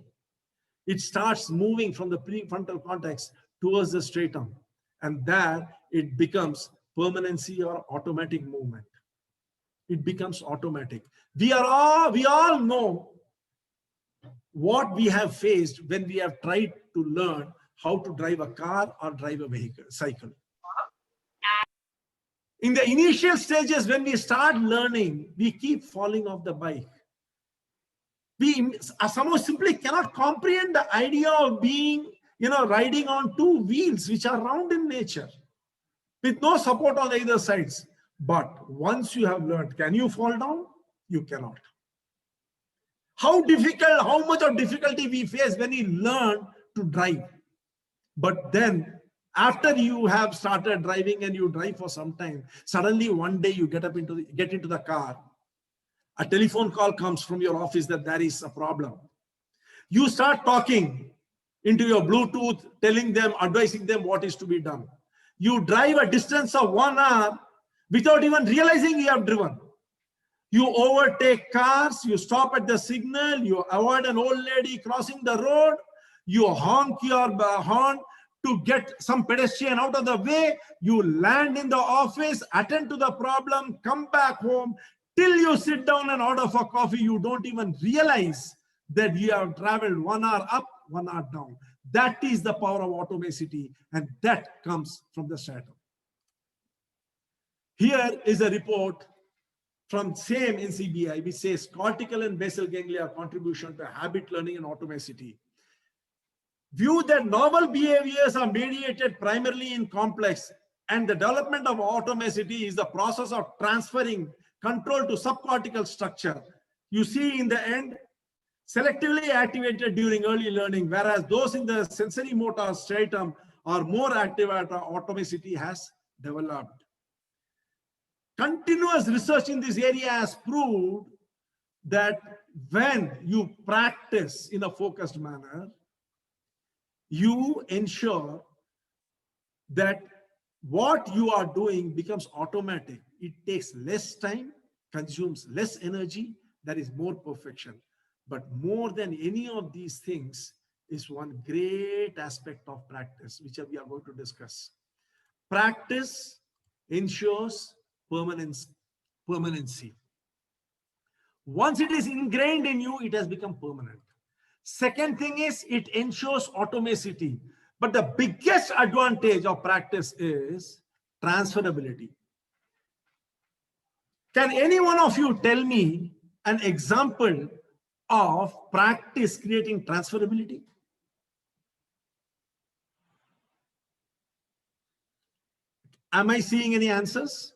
it starts moving from the prefrontal cortex towards the stratum. And there it becomes permanency or automatic movement. It becomes automatic. We all know what we have faced when we have tried to learn how to drive a car or drive a cycle. In the initial stages, when we start learning, we keep falling off the bike. We somehow simply cannot comprehend the idea of being, riding on two wheels, which are round in nature, with no support on either sides. But once you have learned, can you fall down? You cannot. How much of difficulty we face when we learn to drive. But then, after you have started driving and you drive for some time, suddenly one day you get into the car. A telephone call comes from your office that there is a problem. You start talking into your Bluetooth, advising them what is to be done. You drive a distance of 1 hour without even realizing you have driven. You overtake cars, you stop at the signal, you avoid an old lady crossing the road, you honk your horn to get some pedestrian out of the way, you land in the office, attend to the problem, come back home. Till you sit down and order for coffee, you don't even realize that you have traveled 1 hour up, 1 hour down. That is the power of automacity, and that comes from the stratum. Here is a report from same NCBI, which says cortical and basal ganglia contribution to habit learning and automacity. View that novel behaviors are mediated primarily in complex, and the development of automacity is the process of transferring control to subcortical structure. You see in the end, selectively activated during early learning, whereas those in the sensory motor stratum are more active after automacity has developed. Continuous research in this area has proved that when you practice in a focused manner, you ensure that what you are doing becomes automatic. It takes less time, consumes less energy, there is more perfection. But more than any of these things is one great aspect of practice, which we are going to discuss. Practice ensures permanency. Once it is ingrained in you, it has become permanent. Second thing is it ensures automacity. But the biggest advantage of practice is transferability. Can any one of you tell me an example of practice creating transferability? Am I seeing any answers?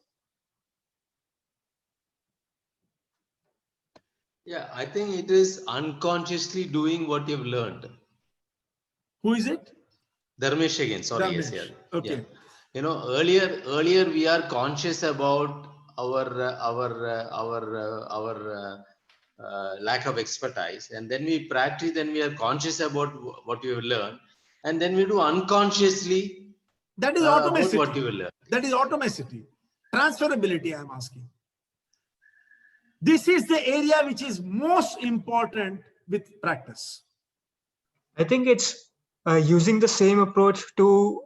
Yeah, I think it is unconsciously doing what you've learned. Who is it? Dharmesh again. Sorry, Dharmesh. yes, yeah. Okay. Yeah. Earlier we are conscious about our lack of expertise, and then we practice. Then we are conscious about what we have learned, and then we do unconsciously. That is automacity. What you will learn. That is automacity. Transferability, I am asking. This is the area which is most important with practice. I think it's using the same approach to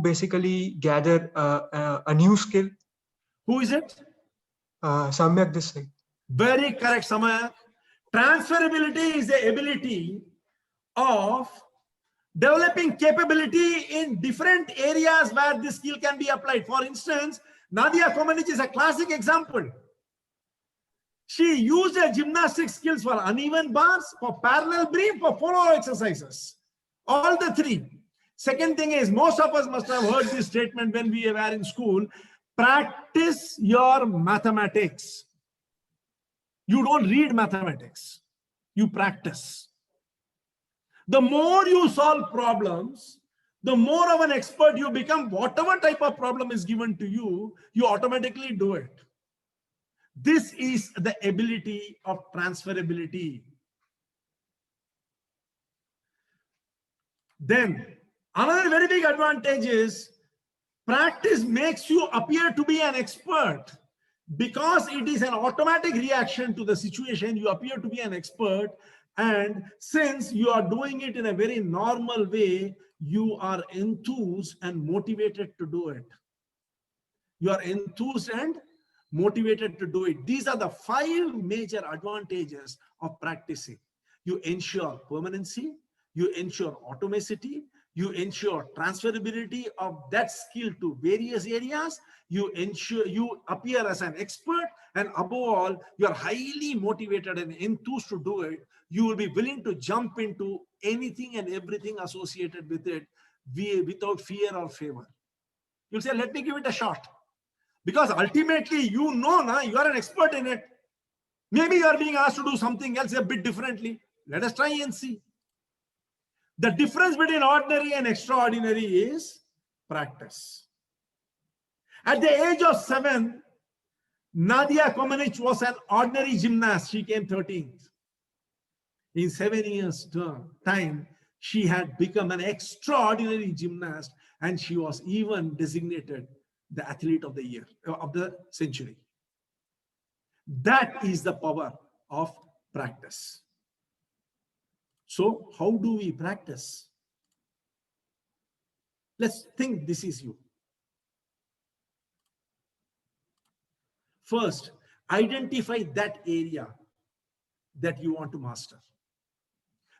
basically gather a new skill. Who is it? Samyak Desai. Very correct, Samyak. Transferability is the ability of developing capability in different areas where this skill can be applied. For instance, Nadia Comaneci is a classic example. She used her gymnastic skills for uneven bars, for parallel beam, for follow exercises. All the three. Second thing is, most of us must have heard this statement when we were in school: practice your mathematics. You don't read mathematics, you practice. The more you solve problems, the more of an expert you become. Whatever type of problem is given to you, you automatically do it. This is the ability of transferability. Then another very big advantage is practice makes you appear to be an expert. Because it is an automatic reaction to the situation, you appear to be an expert. And since you are doing it in a very normal way, you are enthused and motivated to do it. You are enthused and motivated to do it. These are the 5 major advantages of practicing. You ensure permanency, you ensure automaticity, you ensure transferability of that skill to various areas, you ensure you appear as an expert, and above all, you are highly motivated and enthused to do it. You will be willing to jump into anything and everything associated with it without fear or favor. You'll say, let me give it a shot. Because ultimately, you know, you are an expert in it. Maybe you are being asked to do something else a bit differently. Let us try and see. The difference between ordinary and extraordinary is practice. At the age of 7, Nadia Comaneci was an ordinary gymnast. She came 13th. In 7 years' time, she had become an extraordinary gymnast, and she was even designated the athlete of the year, of the century. That is the power of practice. So how do we practice? Let's think this is you. First, identify that area that you want to master.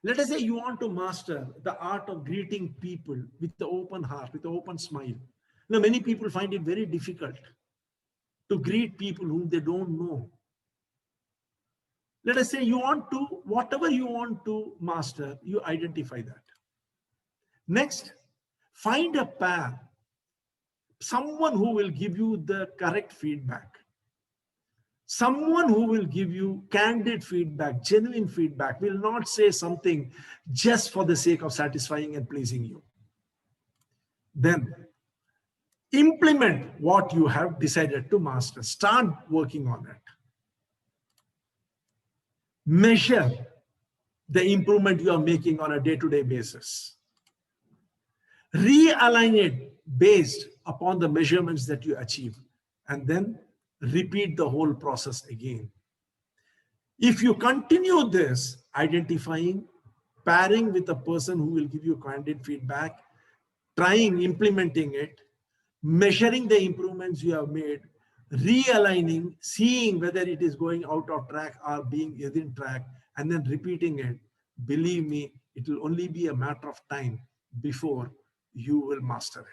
Let us say you want to master the art of greeting people with the open heart, with the open smile. Now, many people find it very difficult to greet people whom they don't know. Let us say you want to, whatever you want to master, you identify that. Next, find a pair, someone who will give you the correct feedback. Someone who will give you candid feedback, genuine feedback, will not say something just for the sake of satisfying and pleasing you. Then, implement what you have decided to master. Start working on it. Measure the improvement you are making on a day-to-day basis. Realign it based upon the measurements that you achieve, and then repeat the whole process again. If you continue this, identifying, pairing with a person who will give you candid feedback, trying, implementing it, measuring the improvements you have made, realigning, seeing whether it is going out of track or being within track, and then repeating it, believe me, it will only be a matter of time before you will master it.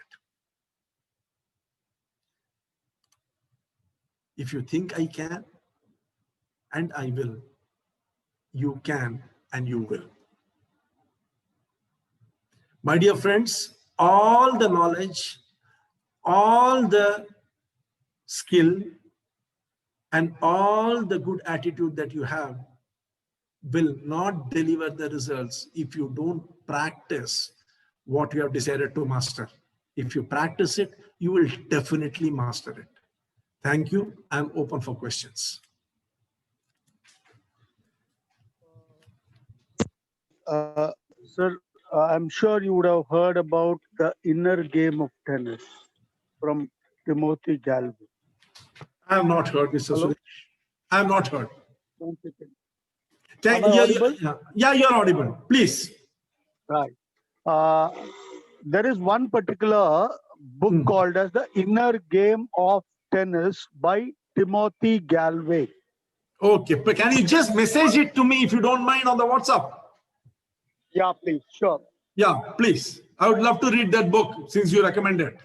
If you think I can, and I will, you can and you will. My dear friends, all the knowledge, all the skill, and all the good attitude that you have will not deliver the results if you don't practice what you have decided to master. If you practice it, you will definitely master it. Thank you. I'm open for questions. Sir, I'm sure you would have heard about the inner game of tennis from Timothy Galway. I have not heard, Mr. Hello? Suresh. I have not heard. One second. Can, Am I audible? yeah, you're audible. Please. Right. There is one particular book called as The Inner Game of Tennis by Timothy Galway. Okay, but can you just message it to me if you don't mind on the WhatsApp? Yeah, please. Sure. Yeah, please. I would love to read that book since you recommended.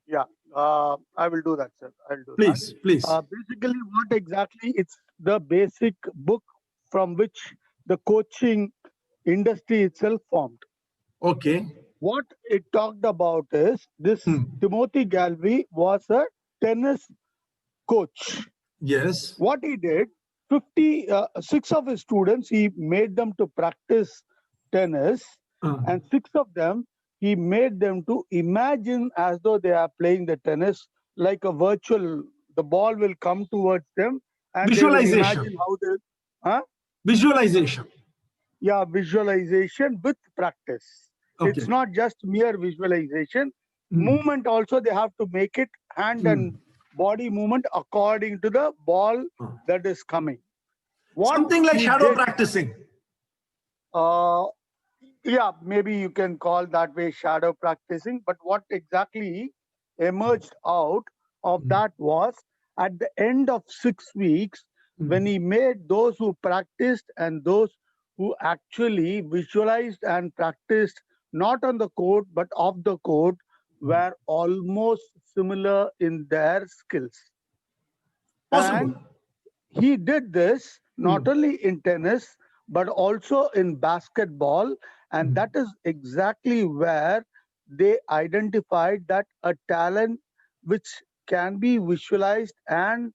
Yeah, I will do that, sir. I'll do Please, that. please. Basically, what exactly? It's the basic book from which the coaching industry itself formed. Okay. what it talked about is this Timothy Galway was a tennis coach. Yes. What he did, 56 of his students, he made them to practice tennis, and 6 of them, he made them to imagine as though they are playing the tennis like a virtual, the ball will come towards them and they will Visualization. imagine how they, Visualization. yeah, visualization with practice. Okay. It's not just mere visualization. Movement also, they have to make it hand and body movement according to the ball that is coming. What Something like he shadow did, practicing. yeah, maybe you can call that way shadow practicing. But what exactly emerged out of that was at the end of 6 weeks, when he made those who practiced and those who actually visualized and practiced not on the court but off the court were almost similar in their skills. Possible. And he did this not only in tennis but also in basketball, and that is exactly where they identified that a talent which can be visualized and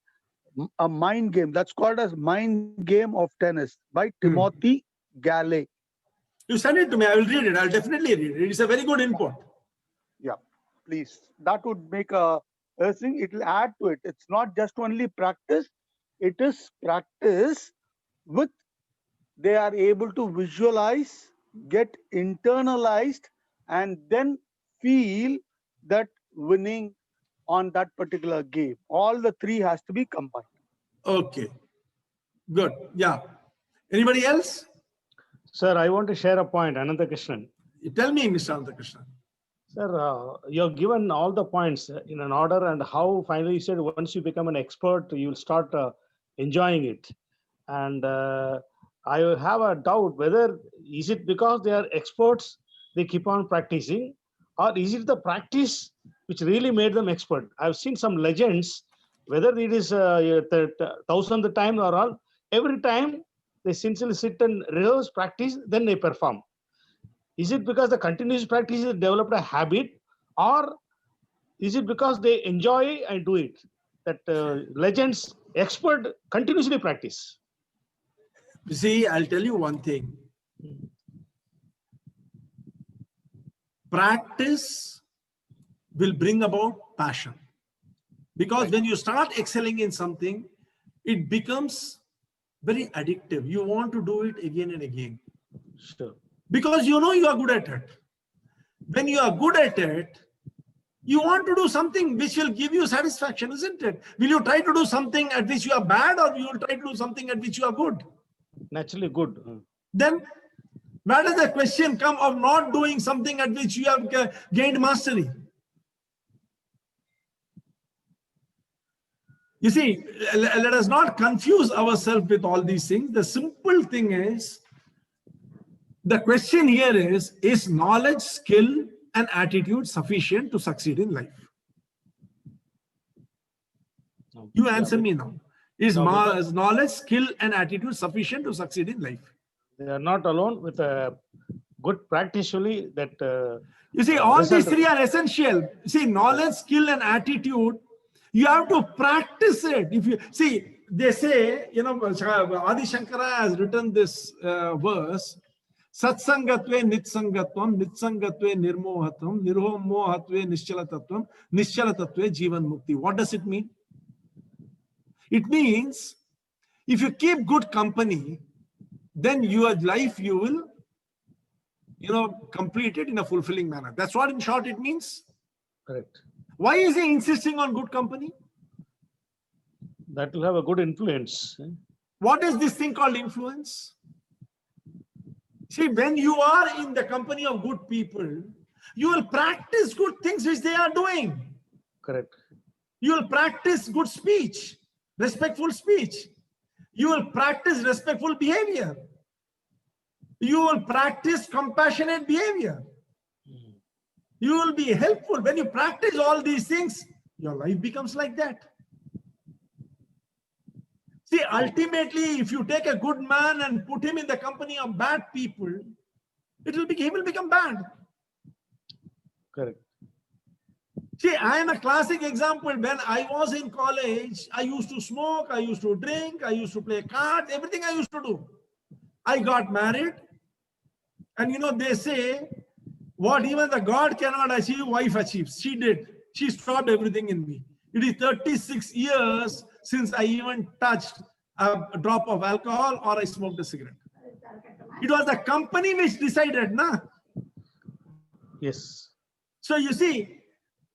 a mind game, that's called as mind game of tennis by Timothy Galway. You send it to me, I will read it. I'll definitely read it. It's a very good input. Yeah, please. That would make a thing, it will add to it. It's not just only practice, it is practice with, they are able to visualize, get internalized, and then feel that winning on that particular game. All the three has to be combined. Okay. Good. Yeah. Anybody else? Sir, I want to share a point, Ananta Krishnan. Tell me, Mr. Anantakrishnan. Sir, you have given all the points in an order, and how finally you said once you become an expert, you will start enjoying it. And I have a doubt whether is it because they are experts, they keep on practicing, or is it the practice which really made them expert? I've seen some legends, whether it is the thousandth time or all, every time they sincerely sit and rehearse, practice, then they perform. Is it because the continuous practice has developed a habit, or is it because they enjoy and do it? That legends, expert, continuously practice. You see, I'll tell you one thing. Practice will bring about passion. Because when you start excelling in something, it becomes very addictive. You want to do it again and again. Sure. Because you know you are good at it. When you are good at it, you want to do something which will give you satisfaction, isn't it? Will you try to do something at which you are bad, or you will try to do something at which you are good? Naturally good. Then where does the question come of not doing something at which you have gained mastery? You see, let us not confuse ourselves with all these things. The simple thing is, the question here is knowledge, skill, and attitude sufficient to succeed in life? You answer me now. Is knowledge, skill, and attitude sufficient to succeed in life? They are not alone. With a good practice, only that. You see, all these three are essential. See, knowledge, skill, and attitude. You have to practice it. If you see, they say, you know, Adi Shankara has written this verse. Satsangatve nitsangatvam, nitsangatve nirmohatvam, nirmohatve nischalatatvam, nischalatatve jivan mukti. What does it mean? It means if you keep good company, then your life you will, you know, complete it in a fulfilling manner. That's what in short it means. Correct. Why is he insisting on good company? That will have a good influence. What is this thing called influence? See, when you are in the company of good people, you will practice good things which they are doing. Correct. You will practice good speech, respectful speech. You will practice respectful behavior. You will practice compassionate behavior. You will be helpful. When you practice all these things, your life becomes like that. See, ultimately, if you take a good man and put him in the company of bad people, he will become bad. Correct. See, I am a classic example. When I was in college, I used to smoke, I used to drink, I used to play cards, everything I used to do. I got married. And you know, they say, what even the God cannot achieve, wife achieves. She did. She stopped everything in me. It is 36 years since I even touched a drop of alcohol or I smoked a cigarette. It was the company which decided, na? Yes. So you see,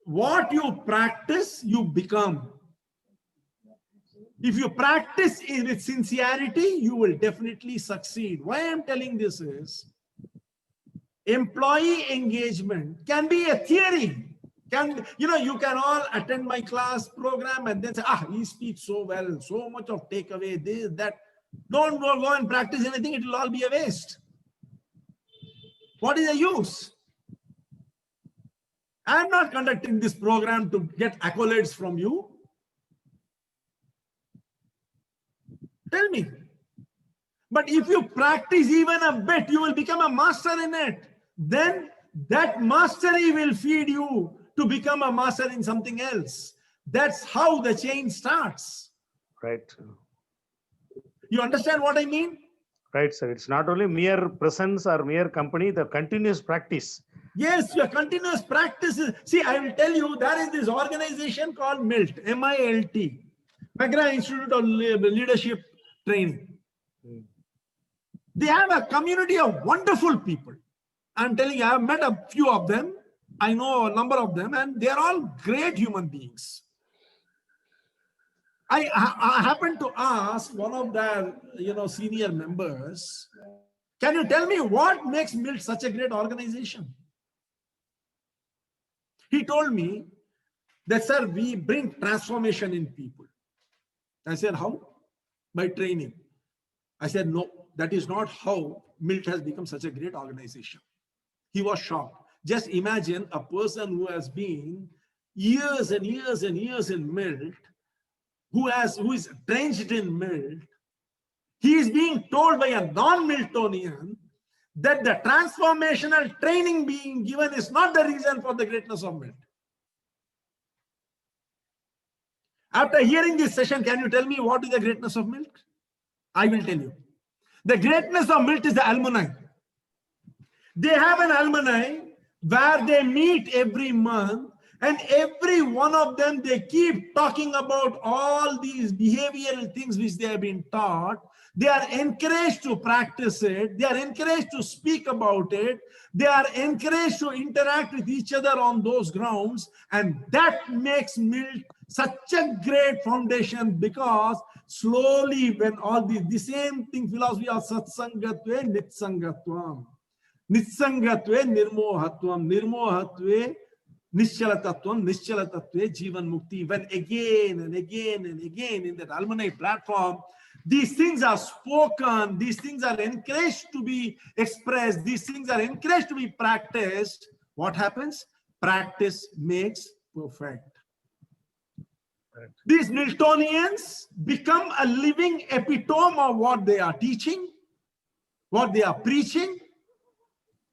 what you practice, you become. If you practice it with sincerity, you will definitely succeed. Why I'm telling this is, employee engagement can be a theory. You can all attend my class program and then say, he speaks so well, so much of takeaway, this, that. Don't go and practice anything, it will all be a waste. What is the use? I'm not conducting this program to get accolades from you. Tell me. But if you practice even a bit, you will become a master in it. Then that mastery will feed you to become a master in something else. That's how the chain starts. Right. You understand what I mean? Right, sir. It's not only mere presence or mere company, the continuous practice. Yes, your continuous practice. See, I will tell you, there is this organization called MILT, M-I-L-T, McGrath Institute of Leadership Training. They have a community of wonderful people. I'm telling you, I have met a few of them. I know a number of them, and they're all great human beings. I happened to ask one of their, senior members, can you tell me what makes MILT such a great organization? He told me that, sir, we bring transformation in people. I said, how? By training. I said, no, that is not how MILT has become such a great organization. He was shocked. Just imagine a person who has been years and years and years in MILT, who is drenched in MILT. He is being told by a non-Miltonian that the transformational training being given is not the reason for the greatness of MILT. After hearing this session, can you tell me what is the greatness of MILT? I will tell you. The greatness of MILT is the alumni. They have an alumni where they meet every month, and every one of them, they keep talking about all these behavioral things which they have been taught. They are encouraged to practice it. They are encouraged to speak about it. They are encouraged to interact with each other on those grounds. And that makes MILT such a great foundation, because slowly when all the same thing, philosophy of satsangatve nitsangatvam. Nitsangatve nirmohatvam. Nirmohatve Nischalatatvam, Nischalatatve, Jivan Mukti. When again and again and again in that alumni platform, these things are spoken, these things are encouraged to be expressed, these things are encouraged to be practiced, what happens? Practice makes perfect. Right. These Miltonians become a living epitome of what they are teaching, what they are preaching,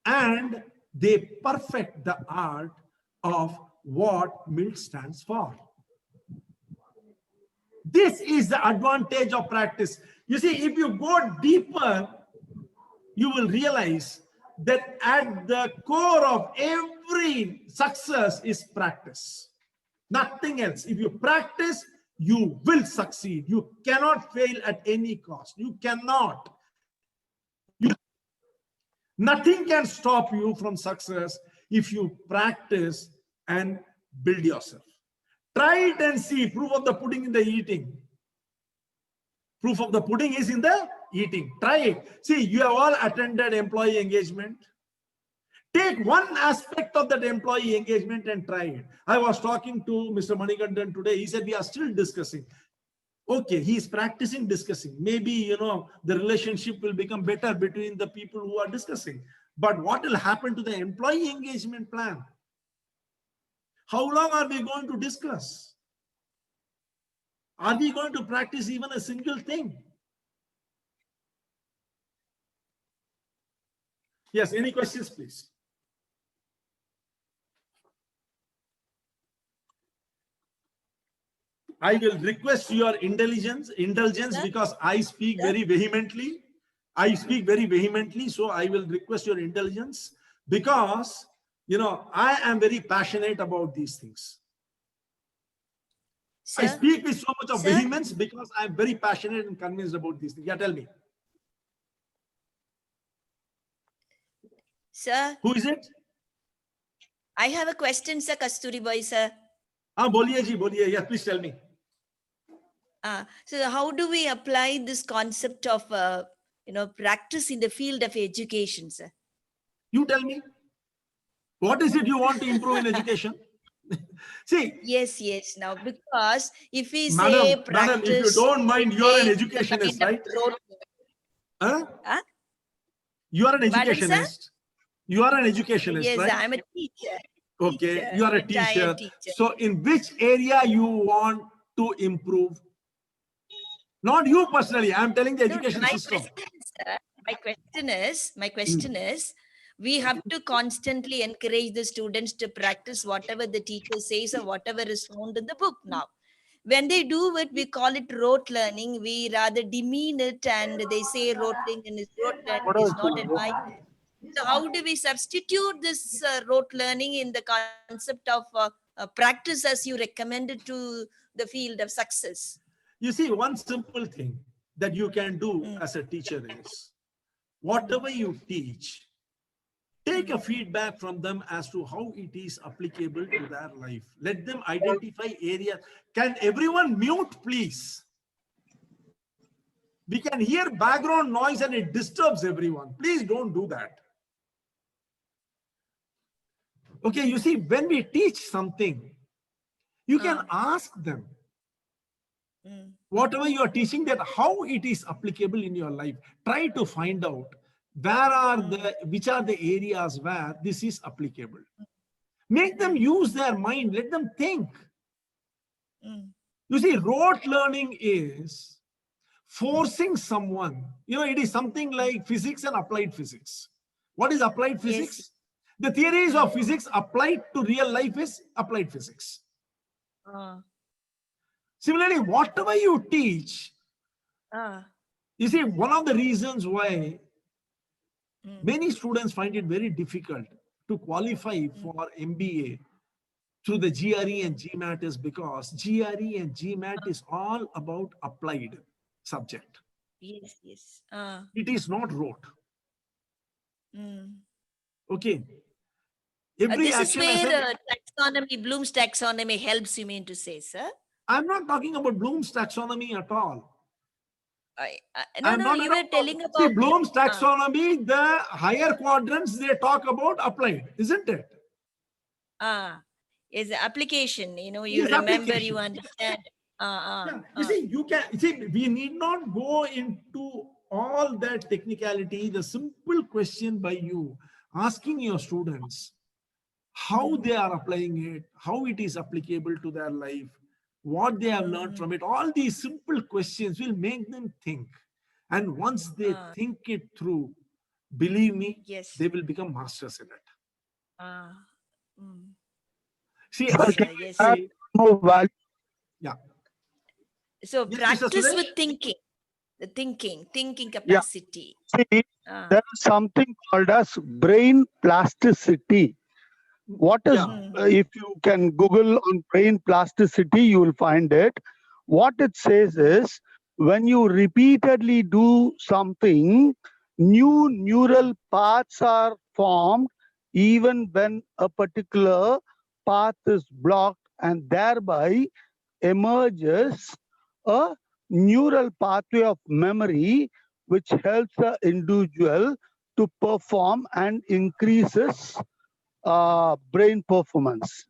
and they perfect the art of what MILT stands for. This is the advantage of practice. You see, if you go deeper, you will realize that at the core of every success is practice. Nothing else. If you practice, you will succeed. You cannot fail at any cost. You cannot. Nothing can stop you from success if you practice and build yourself. Try it and see. Proof of the pudding in the eating. Proof of the pudding is in the eating. Try it. See, you have all attended employee engagement. Take one aspect of that employee engagement and try it. I was talking to Mr. Manikandan today. He said, we are still discussing. Okay, he is practicing discussing. Maybe, the relationship will become better between the people who are discussing. But what will happen to the employee engagement plan? How long are we going to discuss? Are we going to practice even a single thing? Yes, any questions, please? I will request your indulgence Sir? because I speak Sir? very vehemently. I speak very vehemently, so I will request your indulgence because, you know, I am very passionate about these things. I Sir? speak with so much of Sir? vehemence because I'm very passionate and convinced about these things. Yeah, tell me. Sir, Who is it? I have a question, sir. Kasturi boy, sir. Boliye ji, boliye. Yeah, please tell me. So how do we apply this concept of, practice in the field of education, sir? You tell me. What is it you want to improve in education? See. Yes. Now, because if we say Madam, practice, if you don't mind, you are an educationist, right? Huh? You are an Pardon, sir? educationist. You are an educationist, Yes, right? I'm a teacher. Okay, you are a retired teacher. So in which area you want to improve? Not you personally, I'm telling the education system. My question is, we have to constantly encourage the students to practice whatever the teacher says or whatever is found in the book now. When they do it, we call it rote learning. We rather demean it and they say rote learning is not advised. So how do we substitute this rote learning in the concept of practice as you recommended to the field of success? You see, one simple thing that you can do as a teacher is, whatever you teach, take a feedback from them as to how it is applicable to their life. Let them identify areas. Can everyone mute, please? We can hear background noise and it disturbs everyone. Please don't do that. Okay, you see, when we teach something, you can ask them, whatever you are teaching, that how it is applicable in your life. Try to find out which are the areas where this is applicable. Make them use their mind. Let them think. You see, rote learning is forcing someone. You know, it is something like physics and applied physics. What is applied physics? Yes. The theories of physics applied to real life is applied physics. Similarly, whatever you teach, you see, one of the reasons why many students find it very difficult to qualify for MBA through the GRE and GMAT is because GRE and GMAT is all about applied subject. Yes. It is not rote. Okay. This is where taxonomy, Bloom's taxonomy helps, you mean to say, sir? I'm not talking about Bloom's taxonomy at all. No, you were telling about... See, Bloom's taxonomy, the higher quadrants, they talk about applied, isn't it? Is application, you Yes, remember, application. you understand. You see, we need not go into all that technicality. The simple question by you asking your students how they are applying it, how it is applicable to their life, what they have learned from it. All these simple questions will make them think. And once they think it through, believe me, they will become masters in it. See, So practice with thinking, the thinking capacity. See, there is something called as brain plasticity. What is, if you can Google on brain plasticity, you will find it. What it says is, when you repeatedly do something, new neural paths are formed even when a particular path is blocked, and thereby emerges a neural pathway of memory which helps the individual to perform and increases brain performance.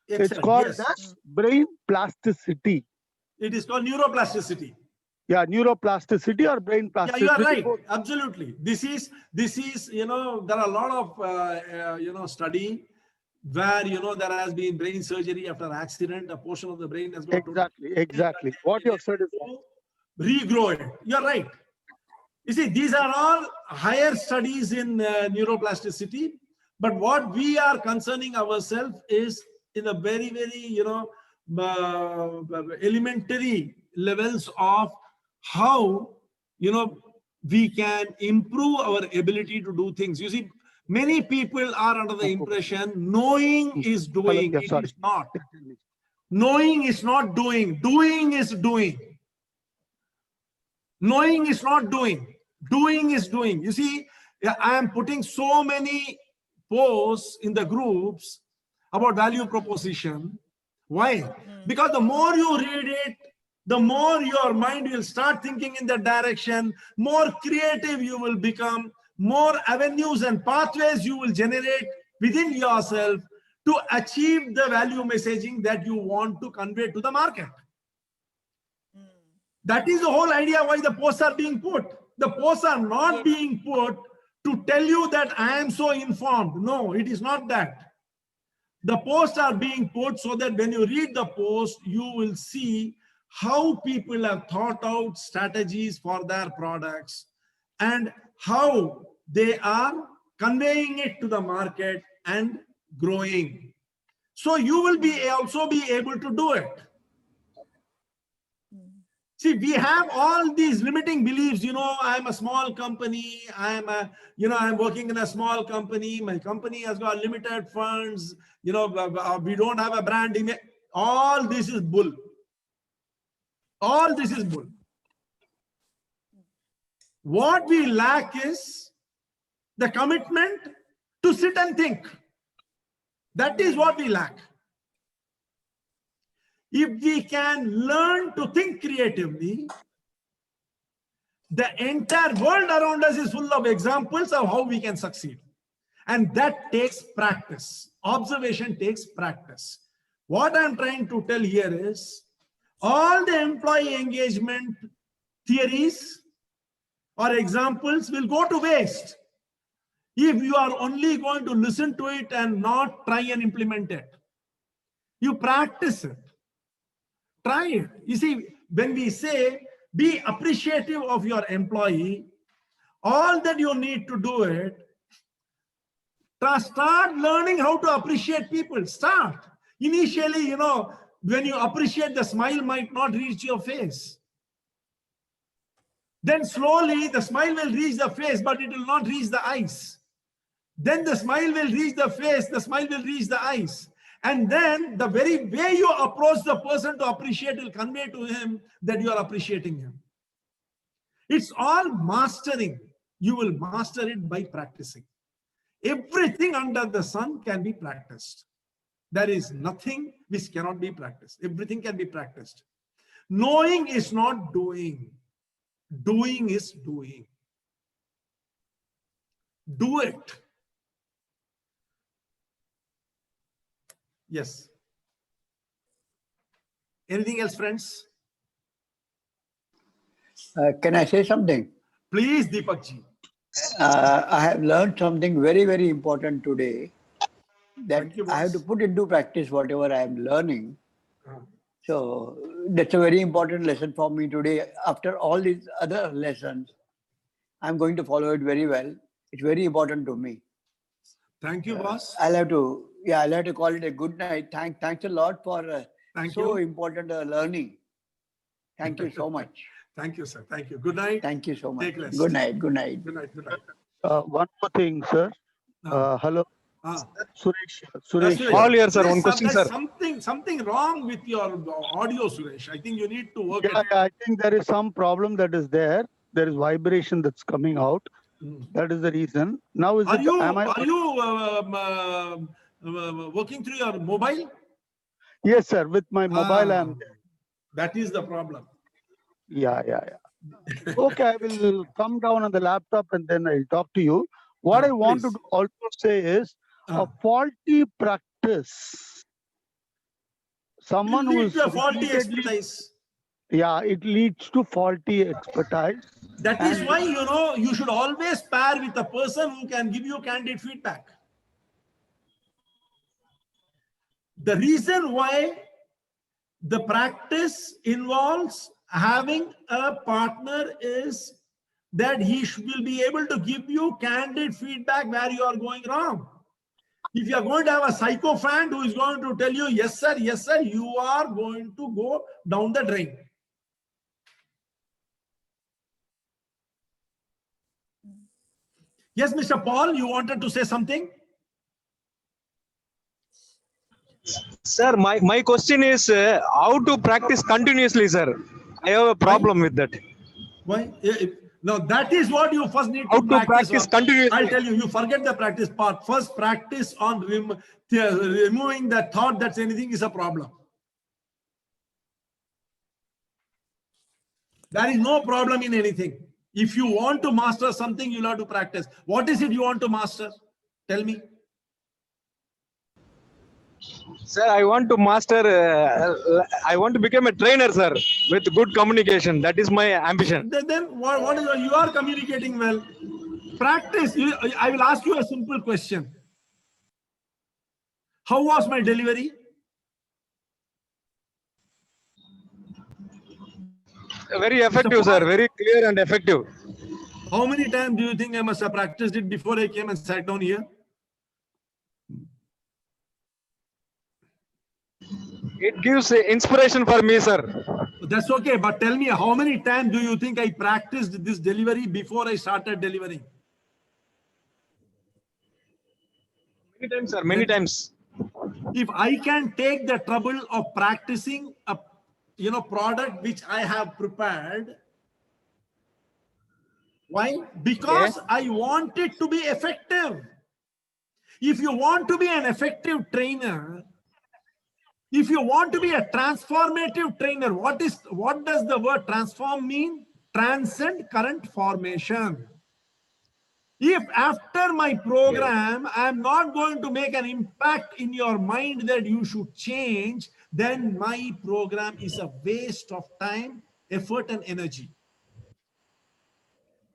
It's called as brain plasticity. It is called neuroplasticity. Yeah, neuroplasticity or brain plasticity. Yeah, you are right. Absolutely. This is, there are a lot of, study where, there has been brain surgery after accident, a portion of the brain has got Exactly. What you have said is regrow it. You're right. You see, these are all higher studies in neuroplasticity. But what we are concerning ourselves is in a very, very, elementary levels of how, we can improve our ability to do things. You see, many people are under the impression knowing is doing. Yeah, It sorry. is not. Knowing is not doing. Doing is doing. Knowing is not doing. Doing is doing. You see, I am putting so many posts in the groups about value proposition. Why? Because the more you read it, the more your mind will start thinking in that direction, more creative you will become, more avenues and pathways you will generate within yourself to achieve the value messaging that you want to convey to the market. That is the whole idea why the posts are being put. The posts are not being put to tell you that I am so informed. No, it is not that. The posts are being put so that when you read the post, you will see how people have thought out strategies for their products and how they are conveying it to the market and growing. So you will also be able to do it. See, we have all these limiting beliefs, I'm a small company, I'm working in a small company, my company has got limited funds, we don't have a brand image. All this is bull. All this is bull. What we lack is the commitment to sit and think. That is what we lack. If we can learn to think creatively, the entire world around us is full of examples of how we can succeed. And that takes practice. Observation takes practice. What I'm trying to tell here is, all the employee engagement theories or examples will go to waste if you are only going to listen to it and not try and implement it. You practice it. Try it. You see, when we say be appreciative of your employee, all that you need to do it, start learning how to appreciate people. Start. Initially, when you appreciate, the smile might not reach your face. Then slowly the smile will reach the face, but it will not reach the eyes. Then the smile will reach the face, the smile will reach the eyes. And then the very way you approach the person to appreciate will convey to him that you are appreciating him. It's all mastering. You will master it by practicing. Everything under the sun can be practiced. There is nothing which cannot be practiced. Everything can be practiced. Knowing is not doing. Doing is doing. Do it. Yes. Anything else, friends? Can I say something? Please, Deepak ji. I have learned something very, very important today, that I have to put into practice whatever I am learning. So that's a very important lesson for me today. After all these other lessons, I'm going to follow it very well. It's very important to me. Thank you, boss. I'll have to call it a good night. Thanks a lot for important learning. Thank you so much. Thank you, sir. Thank you. Good night. Thank you so much. Take rest. Good night. Good night. Good night. Good night. One more thing, sir. Hello. Suresh. All here, sir. One question, There's sir. something wrong with your audio, Suresh. I think you need to work Yeah, I think there is some problem that is there. There is vibration that's coming out. That is the reason. Now, Are you working through your mobile? Yes, sir. With my mobile, I am there. That is the problem. Yeah. Okay, I will come down on the laptop and then I'll talk to you. What I want to also say is a faulty practice. Someone who is faulty expertise. Yeah, it leads to faulty expertise. That is why, you should always pair with a person who can give you candid feedback. The reason why the practice involves having a partner is that he will be able to give you candid feedback where you are going wrong. If you are going to have a sycophant who is going to tell you, yes, sir, you are going to go down the drain. Yes, Mr. Paul, you wanted to say something? Sir, my question is how to practice continuously, sir. I have a problem with that. Why? Now that is what you first need How to to practice on. continuously. I'll tell you, you forget the practice part. First practice on removing the thought that anything is a problem. There is no problem in anything. If you want to master something, you'll have to practice. What is it you want to master? Tell me. Sir, I want to master, I want to become a trainer, sir, with good communication. That is my ambition. Then what is, you are communicating well. Practice. I will ask you a simple question. How was my delivery? Very effective, sir. Very clear and effective. How many times do you think I must have practiced it before I came and sat down here? It gives inspiration for me, sir. That's okay, but tell me, how many times do you think I practiced this delivery before I started delivering? Many times, sir. Many times. If I can take the trouble of practicing a product which I have prepared, why? Because I want it to be effective. If you want to be an effective trainer, if you want to be a transformative trainer, what does the word transform mean? Transcend current formation. If after my program, I'm not going to make an impact in your mind that you should change, then my program is a waste of time, effort, and energy.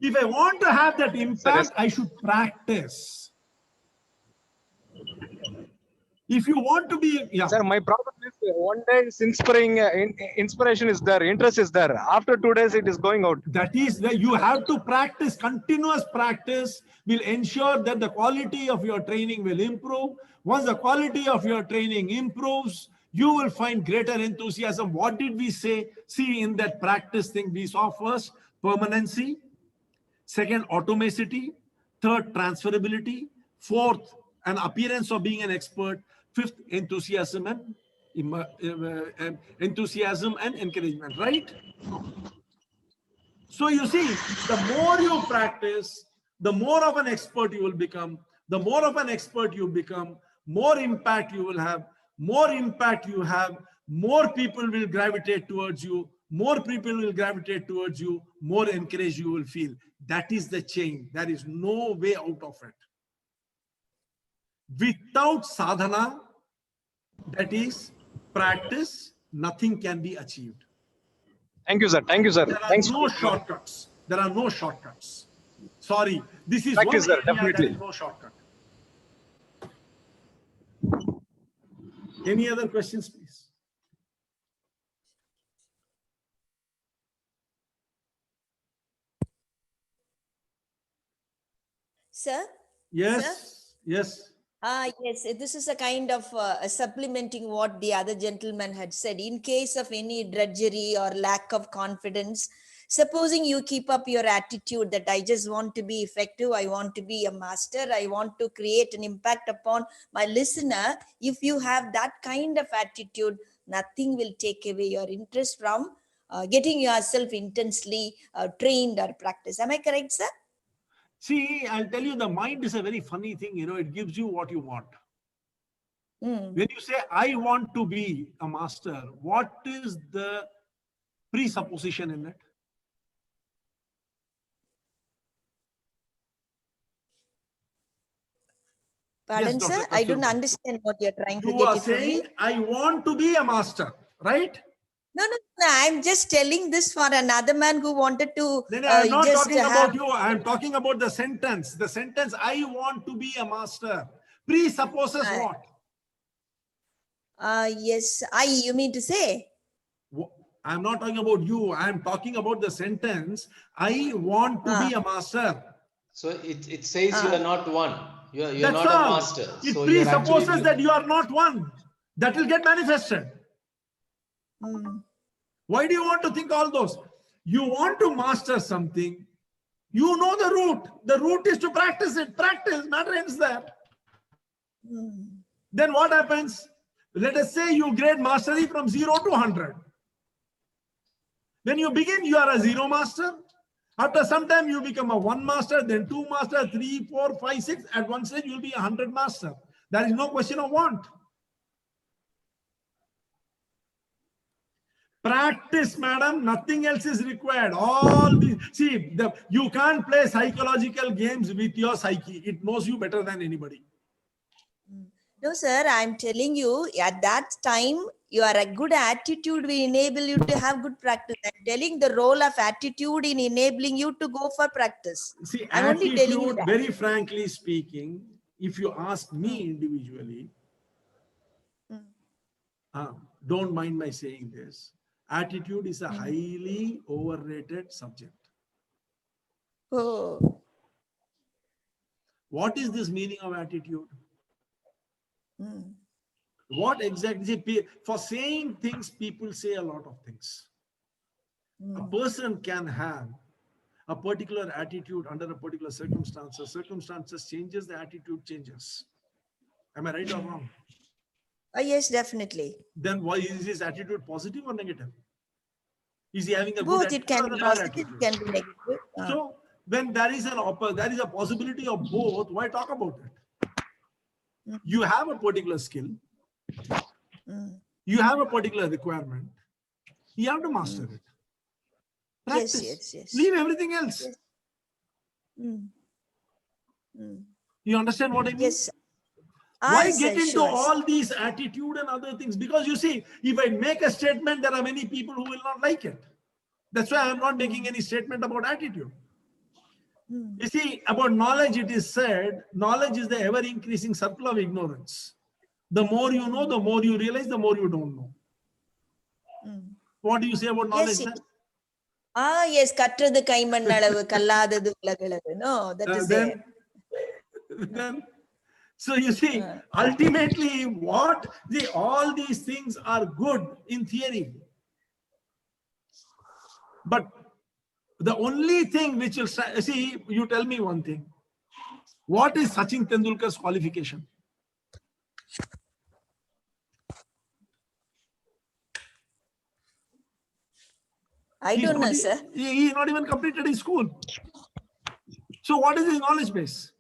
If I want to have that impact, I should practice. If you want to be, Sir, my problem is one day is inspiration is there, interest is there. After 2 days, it is going out. That is where you have to practice. Continuous practice will ensure that the quality of your training will improve. Once the quality of your training improves, you will find greater enthusiasm. What did we say? See, in that practice thing, we saw first permanency, second automacity, third transferability, fourth an appearance of being an expert, fifth enthusiasm and encouragement, right? So you see, the more you practice, the more of an expert you will become. The more of an expert you become, more impact you will have. More impact you have, more people will gravitate towards you. More people will gravitate towards you, more encouraged you will feel. That is the chain. There is no way out of it. Without sadhana, that is practice, nothing can be achieved. Thank you, sir. Thank you, sir. There are Thanks. no shortcuts. There are no shortcuts. Sorry, this is Thank one you, sir. area Definitely. there is no shortcut. Any other questions, please? Sir? Yes, Sir? yes. Yes, this is a kind of supplementing what the other gentleman had said. In case of any drudgery or lack of confidence, supposing you keep up your attitude that I just want to be effective, I want to be a master, I want to create an impact upon my listener. If you have that kind of attitude, nothing will take away your interest from getting yourself intensely trained or practiced. Am I correct, sir? See, I'll tell you, the mind is a very funny thing. You know, it gives you what you want. When you say, I want to be a master, what is the presupposition in it? Pardon, Yes, sir? I don't understand what you're trying to You get are it from me. saying, I want to be a master, right? No. I'm just telling this for another man who wanted to I'm not just talking have... about you. I'm talking about the sentence. The sentence, I want to be a master, presupposes what? Yes, you mean to say? I'm not talking about you. I'm talking about the sentence, I want to be a master. So it says you are not one. You're That's not all. a master. It So you're actually presupposes that you are not one. That will get manifested. Why do you want to think all those? You want to master something. You know the route. The route is to practice it. Practice, matter ends there. Then what happens? Let us say you grade mastery from 0 to 100. When you begin, you are a 0 master. After some time, you become a 1 master, then 2 master, 3, 4, 5, 6. At one stage, you will be a 100 master. There is no question of want. Practice, madam. Nothing else is required. All these, see, you can't play psychological games with your psyche. It knows you better than anybody. No, sir, I'm telling you, at that time, a good attitude will enable you to have good practice. I'm telling the role of attitude in enabling you to go for practice. See, I'm only telling you attitude, that. very frankly speaking, if you ask me individually, don't mind my saying this, attitude is a highly overrated subject. Oh. What is this meaning of attitude? What exactly? For saying things, people say a lot of things. A person can have a particular attitude under a particular circumstances. Circumstances changes, the attitude changes. Am I right or wrong? Yes, definitely. Then why is his attitude positive or negative? Is he having a Both, good it can attitude be or a bad positive, attitude? it can be negative. So when there is a possibility of both, why talk about it? You have a particular skill. You have a particular requirement. You have to master it. Practice. Yes. Leave everything else. You understand what I mean? Yes. Why get into all these attitude and other things? Because you see, if I make a statement, there are many people who will not like it. That's why I'm not making any statement about attitude. You see, about knowledge, it is said, knowledge is the ever-increasing circle of ignorance. The more you know, the more you realize, the more you don't know. What do you say about knowledge? Yes, yes, கற்றது கைமண்ணளவு கல்லாதது உலகளவு. No, that is there. So you see, ultimately, all these things are good in theory. But the only thing which will see, you tell me one thing. What is Sachin Tendulkar's qualification? I don't know, sir. He not even completed his school. So what is his knowledge base?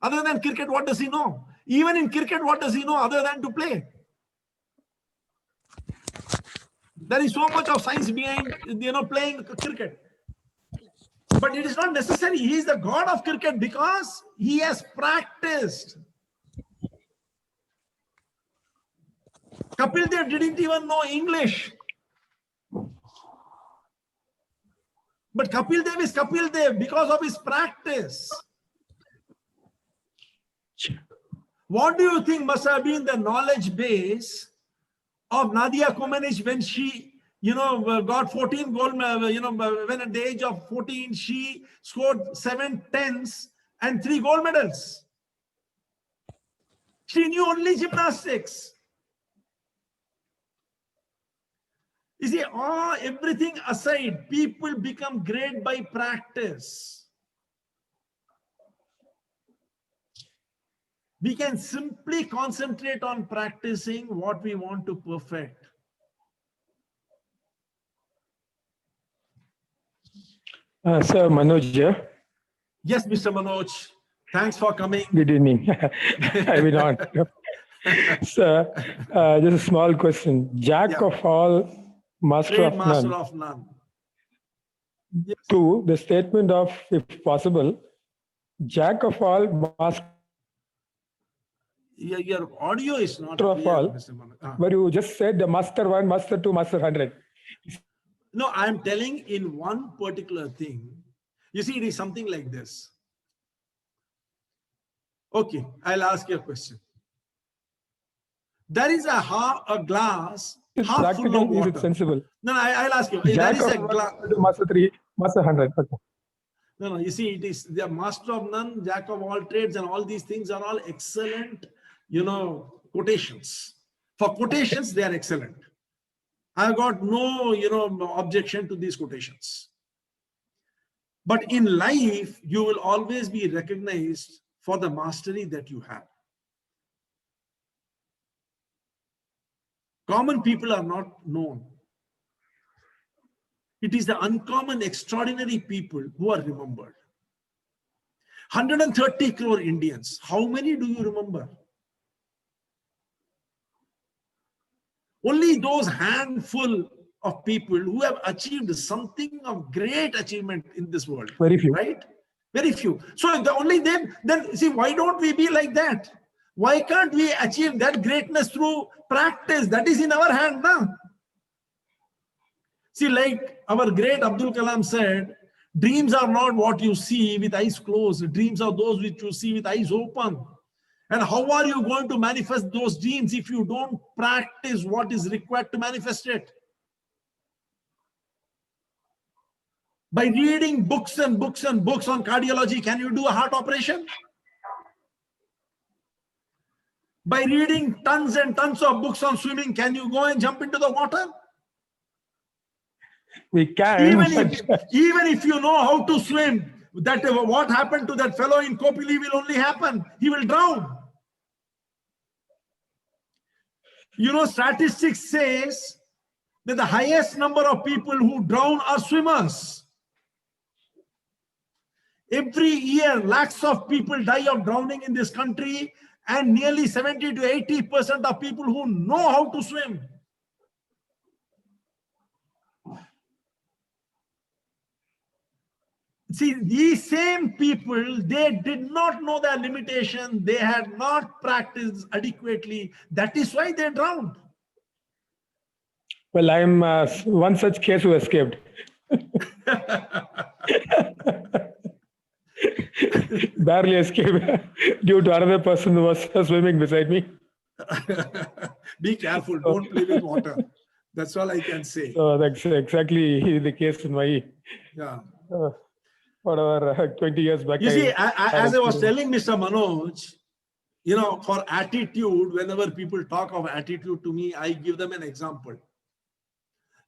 Other than cricket, what does he know? Even in cricket, what does he know other than to play? There is so much of science behind, playing cricket. But it is not necessary. He is the god of cricket because he has practiced. Kapil Dev didn't even know English. But Kapil Dev is Kapil Dev because of his practice. What do you think must have been the knowledge base of Nadia Comaneci when she, got 14 gold, when at the age of 14, she scored 7 10s and 3 gold medals. She knew only gymnastics. You see, everything aside, people become great by practice. We can simply concentrate on practicing what we want to perfect. Sir, Manoj here. Yes, Mr. Manoj. Thanks for coming. Good evening. I will not. Sir, just a small question. Jack of all, master of master none. of none. Yes. 2, the statement of, if possible, Jack of all, master your audio is not of clear, all, Mr. Manoj. but you just said the master 1, master 2, master 100. No, I'm telling in one particular thing. You see, it is something like this. Okay, I'll ask you a question. There is a glass half full of water. Is it sensible? No, I'll ask you. Jack There is a of glass. master 3, master 100. Okay. No, no, you see, it is the master of none, jack of all trades, and all these things are all excellent, quotations. For quotations, they are excellent. I've got no, objection to these quotations. But in life, you will always be recognized for the mastery that you have. Common people are not known. It is the uncommon, extraordinary people who are remembered. 130 crore Indians. How many do you remember? Only those handful of people who have achieved something of great achievement in this world. Very few. Right? Very few. So only then see, why don't we be like that? Why can't we achieve that greatness through practice? That is in our hand now. See, like our great Abdul Kalam said, dreams are not what you see with eyes closed. Dreams are those which you see with eyes open. And how are you going to manifest those dreams if you don't practice what is required to manifest it? By reading books and books and books on cardiology, can you do a heart operation? By reading tons and tons of books on swimming, can you go and jump into the water? We can. Even if you know how to swim, that what happened to that fellow in Kopili will only happen. He will drown. Statistics says that the highest number of people who drown are swimmers. Every year, lakhs of people die of drowning in this country, and nearly 70 to 80% of people who know how to swim. See, these same people, they did not know their limitation. They had not practiced adequately. That is why they drowned. Well, I'm one such case who escaped. Barely escaped due to another person who was swimming beside me. Be careful. Don't play with water. That's all I can say. So that's exactly the case in my... Yeah. Whatever, 20 years back. You see, as I was telling Mr. Manoj, for attitude, whenever people talk of attitude to me, I give them an example.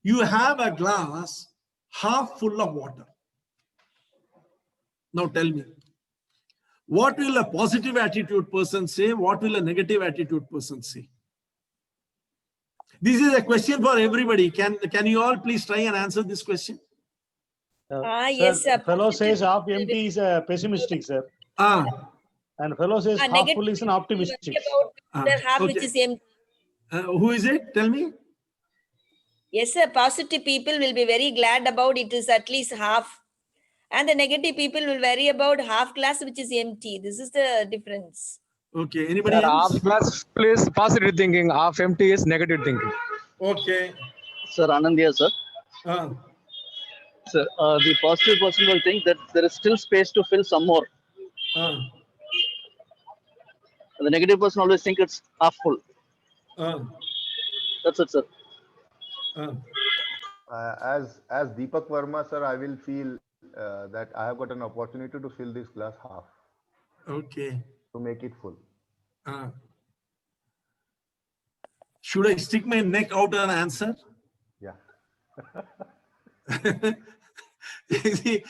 You have a glass half full of water. Now tell me, what will a positive attitude person say? What will a negative attitude person say? This is a question for everybody. Can you all please try and answer this question? Yes, sir. Fellow says half empty is pessimistic, sir. And fellow says half full is an optimistic. The half which is empty. Who is it? Tell me. Yes, sir. Positive people will be very glad about it is at least half. And the negative people will worry about half glass which is empty. This is the difference. Okay. Anybody else? Half glass is positive thinking, half empty is negative thinking. Okay. Sir, Anand here, sir. Sir, the positive person will think that there is still space to fill some more. The negative person always think it's half full. That's it, sir. As Deepak Verma, sir, I will feel that I have got an opportunity to fill this glass half. Okay. To make it full. Should I stick my neck out and answer? Yeah. See,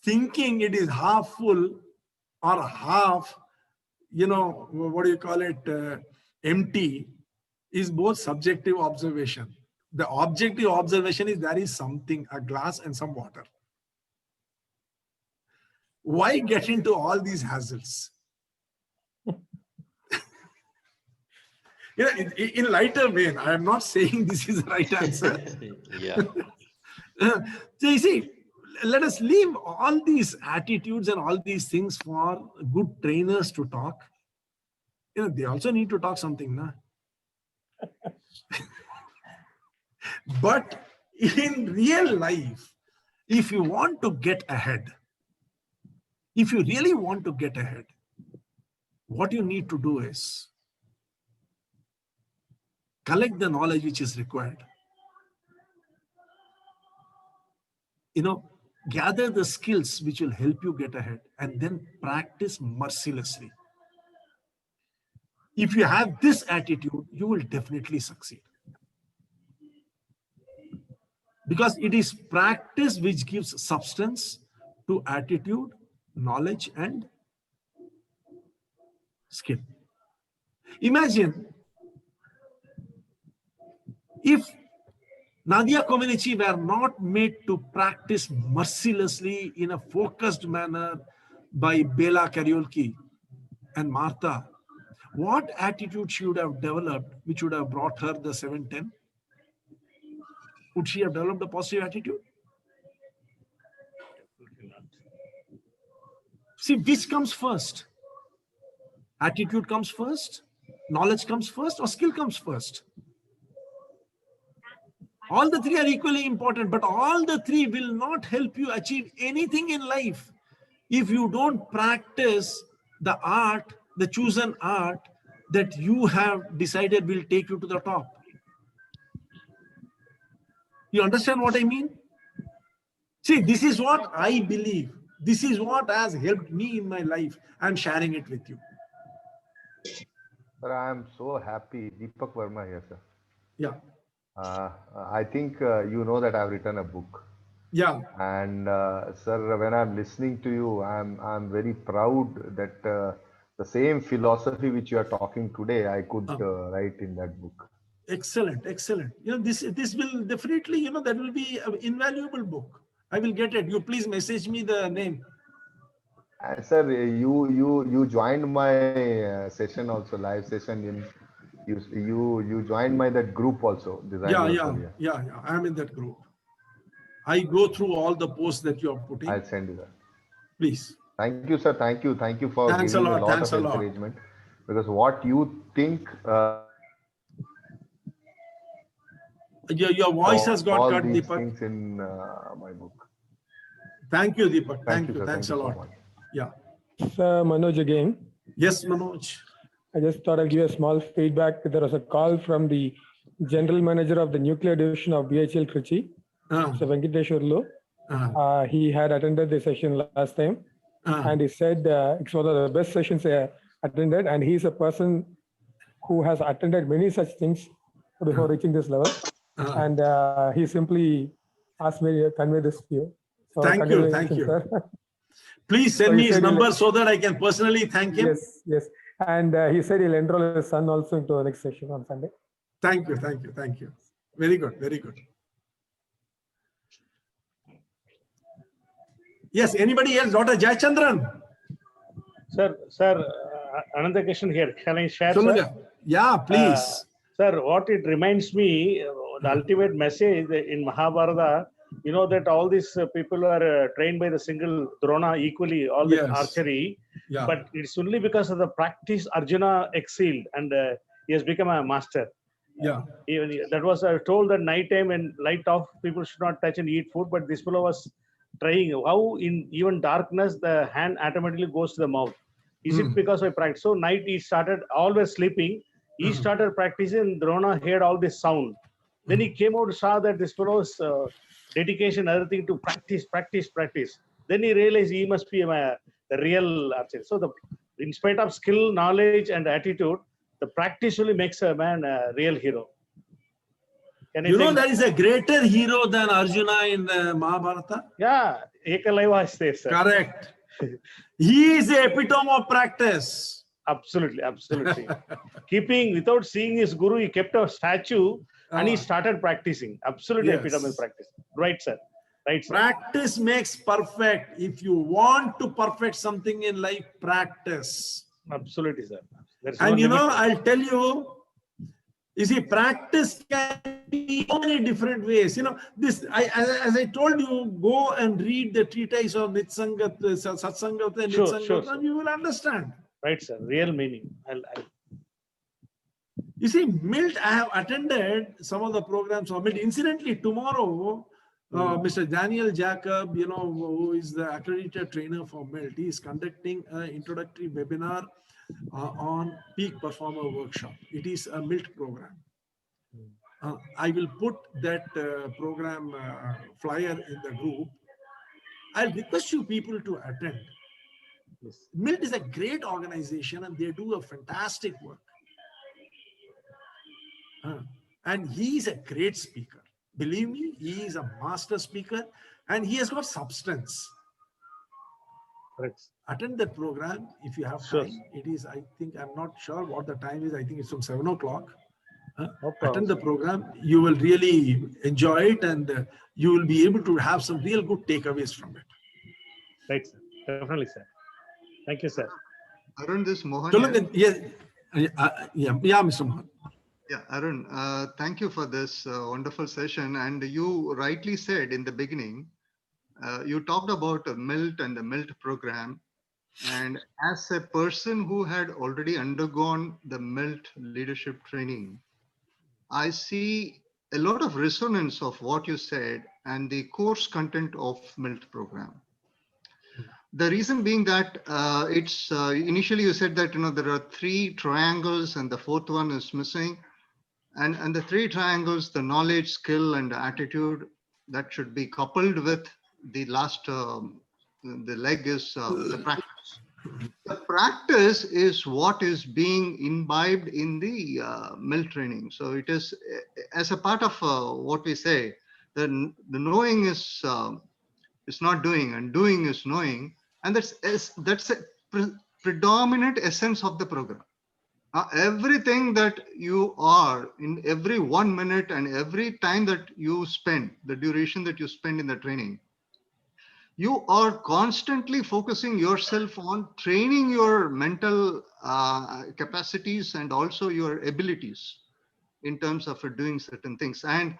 thinking it is half full or half, what do you call it, empty, is both subjective observation. The objective observation is there is something, a glass and some water. Why get into all these hassles? In lighter vein, I am not saying this is the right answer. Yeah. So you see, let us leave all these attitudes and all these things for good trainers to talk. They also need to talk something, na? But in real life, if you want to get ahead, if you really want to get ahead, what you need to do is collect the knowledge which is required. gather the skills which will help you get ahead, and then practice mercilessly. If you have this attitude, you will definitely succeed. Because it is practice which gives substance to attitude, knowledge, and skill. Imagine if Nadia Comaneci were not made to practice mercilessly in a focused manner by Bela Kariolki and Martha, what attitude she would have developed which would have brought her the 710? Would she have developed a positive attitude? See, which comes first? Attitude comes first, knowledge comes first, or skill comes first? All the three are equally important, but all the three will not help you achieve anything in life if you don't practice the art, the chosen art that you have decided will take you to the top. You understand what I mean? See, this is what I believe. This is what has helped me in my life. I'm sharing it with you. Sir, I am so happy. Deepak Verma here, sir. Yeah. I think you know that I've written a book. Yeah. And sir, when I'm listening to you, I'm very proud that the same philosophy which you are talking today, I could write in that book. Excellent, excellent. This will definitely, that will be an invaluable book. I will get it. You please message me the name. Sir, you joined my session also, live session in. You joined that group also. Yeah. I am in that group. I go through all the posts that you are putting. I'll send you that. Please. Thank you, sir. Thank you for Thanks giving a lot. of encouragement. Because what you think. Your voice has got cut, these Deepak. Things in my book. Thank you, Deepak. Thank you. Sir. Thanks a lot. Yeah. Sir, Manoj again. Yes, Manoj. I just thought I'd give a small feedback. There was a call from the general manager of the nuclear division of BHEL Trichy, Mr. Venkateshwarlu. He had attended the session last time, and he said it's one of the best sessions I attended, and he's a person who has attended many such things before reaching this level. And he simply asked me to convey this to you. So thank you. Sir. Please send me his number so that I can personally thank him. Yes. And he said he'll enroll his son also into the next session on Sunday. Thank you. Very good. Yes, anybody else? Dr. Jayachandran. Sir, another question here. Can I share, sir? Yeah, please. Sir, what it reminds me, the ultimate message in Mahabharata, that all these people are trained by the single Drona equally, all the archery. Yeah. But it's only because of the practice Arjuna excelled and he has become a master. Yeah. Even that was told that night time and light off, people should not touch and eat food. But this fellow was trying how in even darkness, the hand automatically goes to the mouth. Is it because of practice? So night he started always sleeping. He started practicing. Drona heard all this sound. Then he came out and saw that this fellow's dedication, everything to practice. Then he realized he must be the real archer. So in spite of skill, knowledge, and attitude, the practice really makes a man a real hero. There is a greater hero than Arjuna in the Mahabharata? Yeah, Ekalaiva is there, sir. Correct. He is the epitome of practice. Absolutely. Without seeing his guru, he kept a statue and he started practicing. Absolutely epitome of practice. Right, sir. Practice makes perfect. If you want to perfect something in life, practice. Absolutely, sir. And I'll tell you, see, practice can be so many different ways. As I told you, go and read the treatise of Nitsangat, Satsangata, and Nitsangat, and you will understand. Right, sir. Real meaning. You see, MILT, I have attended some of the programs of MILT. Incidentally, tomorrow, Mr. Daniel Jacob, who is the accredited trainer for MILT, he is conducting an introductory webinar on Peak Performer Workshop. It is a MILT program. I will put that program flyer in the group. I'll request you people to attend. Yes. MILT is a great organization and they do a fantastic work. And he is a great speaker. Believe me, he is a master speaker and he has got substance. Correct. Attend the program if you have time. It is, I think, I'm not sure what the time is. I think it's from 7 o'clock. Attend the program. You will really enjoy it and you will be able to have some real good takeaways from it. Right, sir. Definitely, sir. Thank you, sir. Arun, this Mohan. Yes. Yeah, Mr. Mohan. Yeah, Arun, thank you for this wonderful session. And you rightly said in the beginning, you talked about MILT and the MILT program. And as a person who had already undergone the MILT leadership training, I see a lot of resonance of what you said and the course content of MILT program. The reason being that it's initially you said that there are 3 triangles and the 4th one is missing, and the 3 triangles, the knowledge, skill, and attitude, that should be coupled with the last the leg is the practice. The practice is what is being imbibed in the MILT training. So it is as a part of what we say, the knowing is not doing and doing is knowing. And that's a predominant essence of the program. Everything that you are in every 1 minute and every time that you spend, the duration that you spend in the training, you are constantly focusing yourself on training your mental capacities and also your abilities in terms of doing certain things. And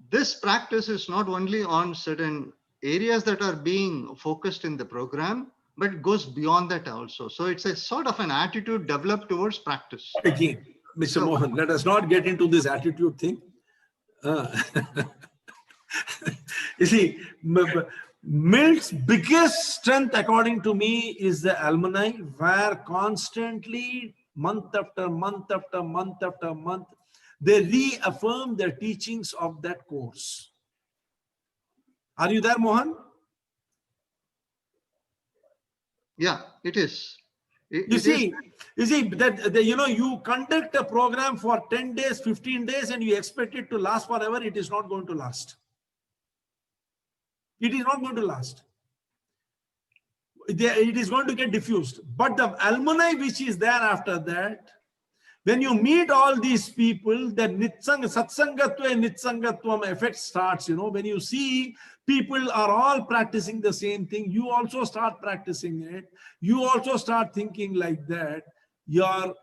this practice is not only on certain areas that are being focused in the program, but it goes beyond that also. So it's a sort of an attitude developed towards practice. Again, Mr. Mohan, let us not get into this attitude thing. You see, MILT's biggest strength, according to me, is the alumni, where constantly, month after month after month after month, they reaffirm the teachings of that course. Are you there, Mohan? Yeah, it is. You see that you conduct a program for 10 days, 15 days, and you expect it to last forever. It is not going to last. It is not going to last. It is going to get diffused. But the alumni which is there after that, when you meet all these people, the satsangatva and nitsangatvam effect starts. When you see people are all practicing the same thing, you also start practicing it. You also start thinking like that. Your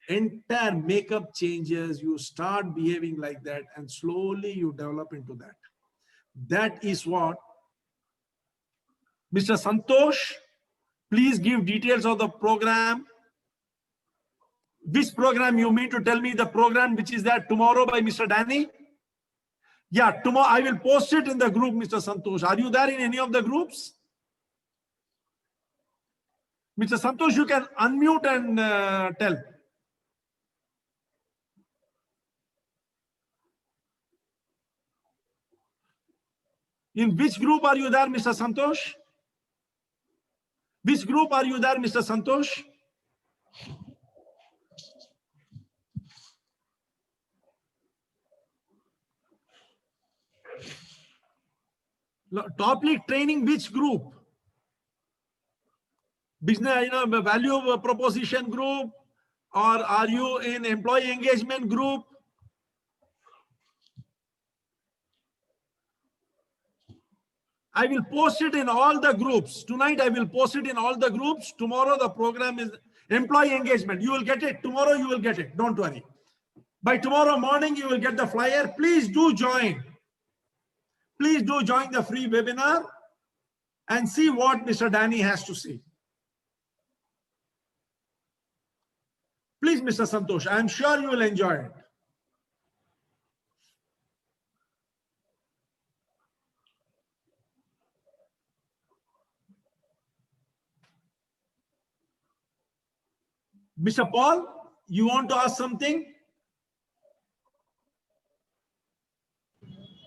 entire makeup changes. You start behaving like that, and slowly you develop into that. That is what Mr. Santosh, please give details of the program. Which program you mean to tell me? The program which is there tomorrow by Mr. Danny? Yeah, tomorrow I will post it in the group, Mr. Santosh. Are you there in any of the groups? Mr. Santosh, you can unmute and tell. In which group are you there, Mr. Santosh? Which group are you there, Mr. Santosh? Topic training, which group? Business, value proposition group, or are you in employee engagement group? I will post it in all the groups. Tonight I will post it in all the groups. Tomorrow the program is employee engagement. You will get it. Tomorrow you will get it. Don't worry. By tomorrow morning you will get the flyer. Please do join. Please do join the free webinar and see what Mr. Danny has to say. Please, Mr. Santosh, I am sure you will enjoy it. Mr. Paul, you want to ask something?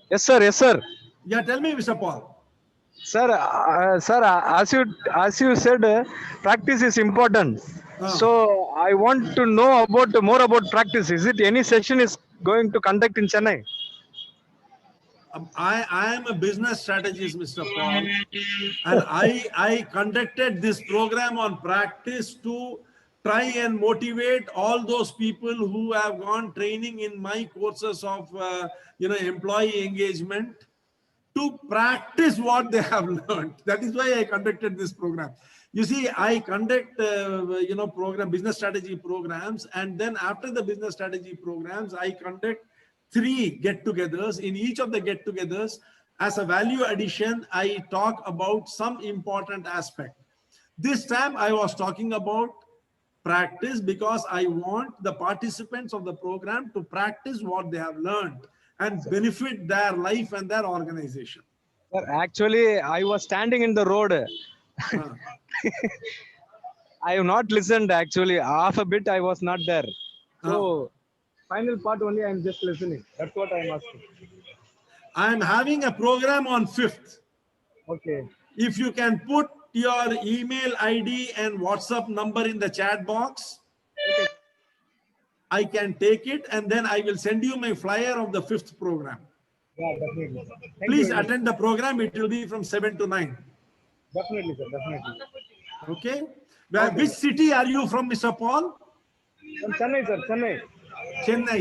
Yes, sir. Yes, sir. Yeah, tell me, Mr. Paul. Sir, as you said, practice is important. So I want to know more about practice. Is it any session is going to conduct in Chennai? I am a business strategist, Mr. Paul, and I conducted this program on practice to try and motivate all those people who have gone training in my courses of employee engagement to practice what they have learned. That is why I conducted this program. You see, I conduct business strategy programs, and then after the business strategy programs, I conduct 3 get-togethers. In each of the get-togethers, as a value addition, I talk about some important aspect. This time I was talking about practice because I want the participants of the program to practice what they have learned and benefit their life and their organization. Sir, actually, I was standing in the road. I have not listened actually. Half a bit I was not there. So final part only I am just listening. That's what I am asking. I am having a program on 5th. Okay. If you can put your email ID and WhatsApp number in the chat box, okay, I can take it and then I will send you my flyer of the 5th program. Yeah, definitely. Please attend the program. It will be from 7 to 9. Definitely, sir. Definitely. Okay. Which city are you from, Mr. Paul? From Chennai, sir. Chennai.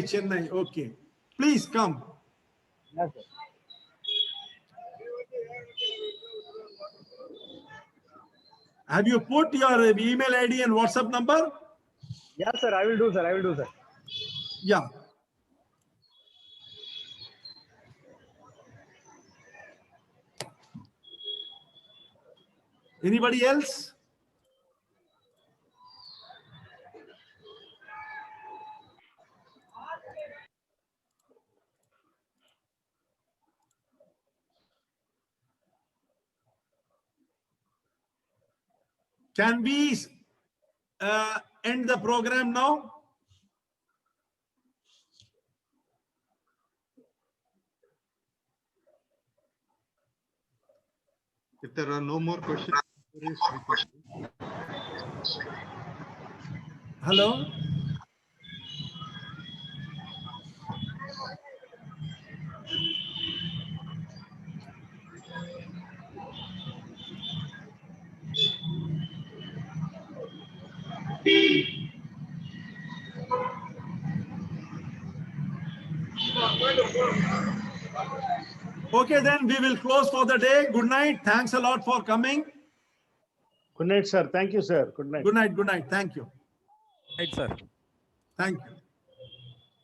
Chennai. Okay. Please come. Yes, sir. Have you put your email ID and WhatsApp number? Yes, sir. I will do, sir. I will do, sir. Yeah. Anybody else? Can we end the program now? If there are no more questions, hello? Okay, then we will close for the day. Good night. Thanks a lot for coming. Good night, sir. Thank you, sir. Good night. Good night. Good night. Thank you. Right, sir. Thank you.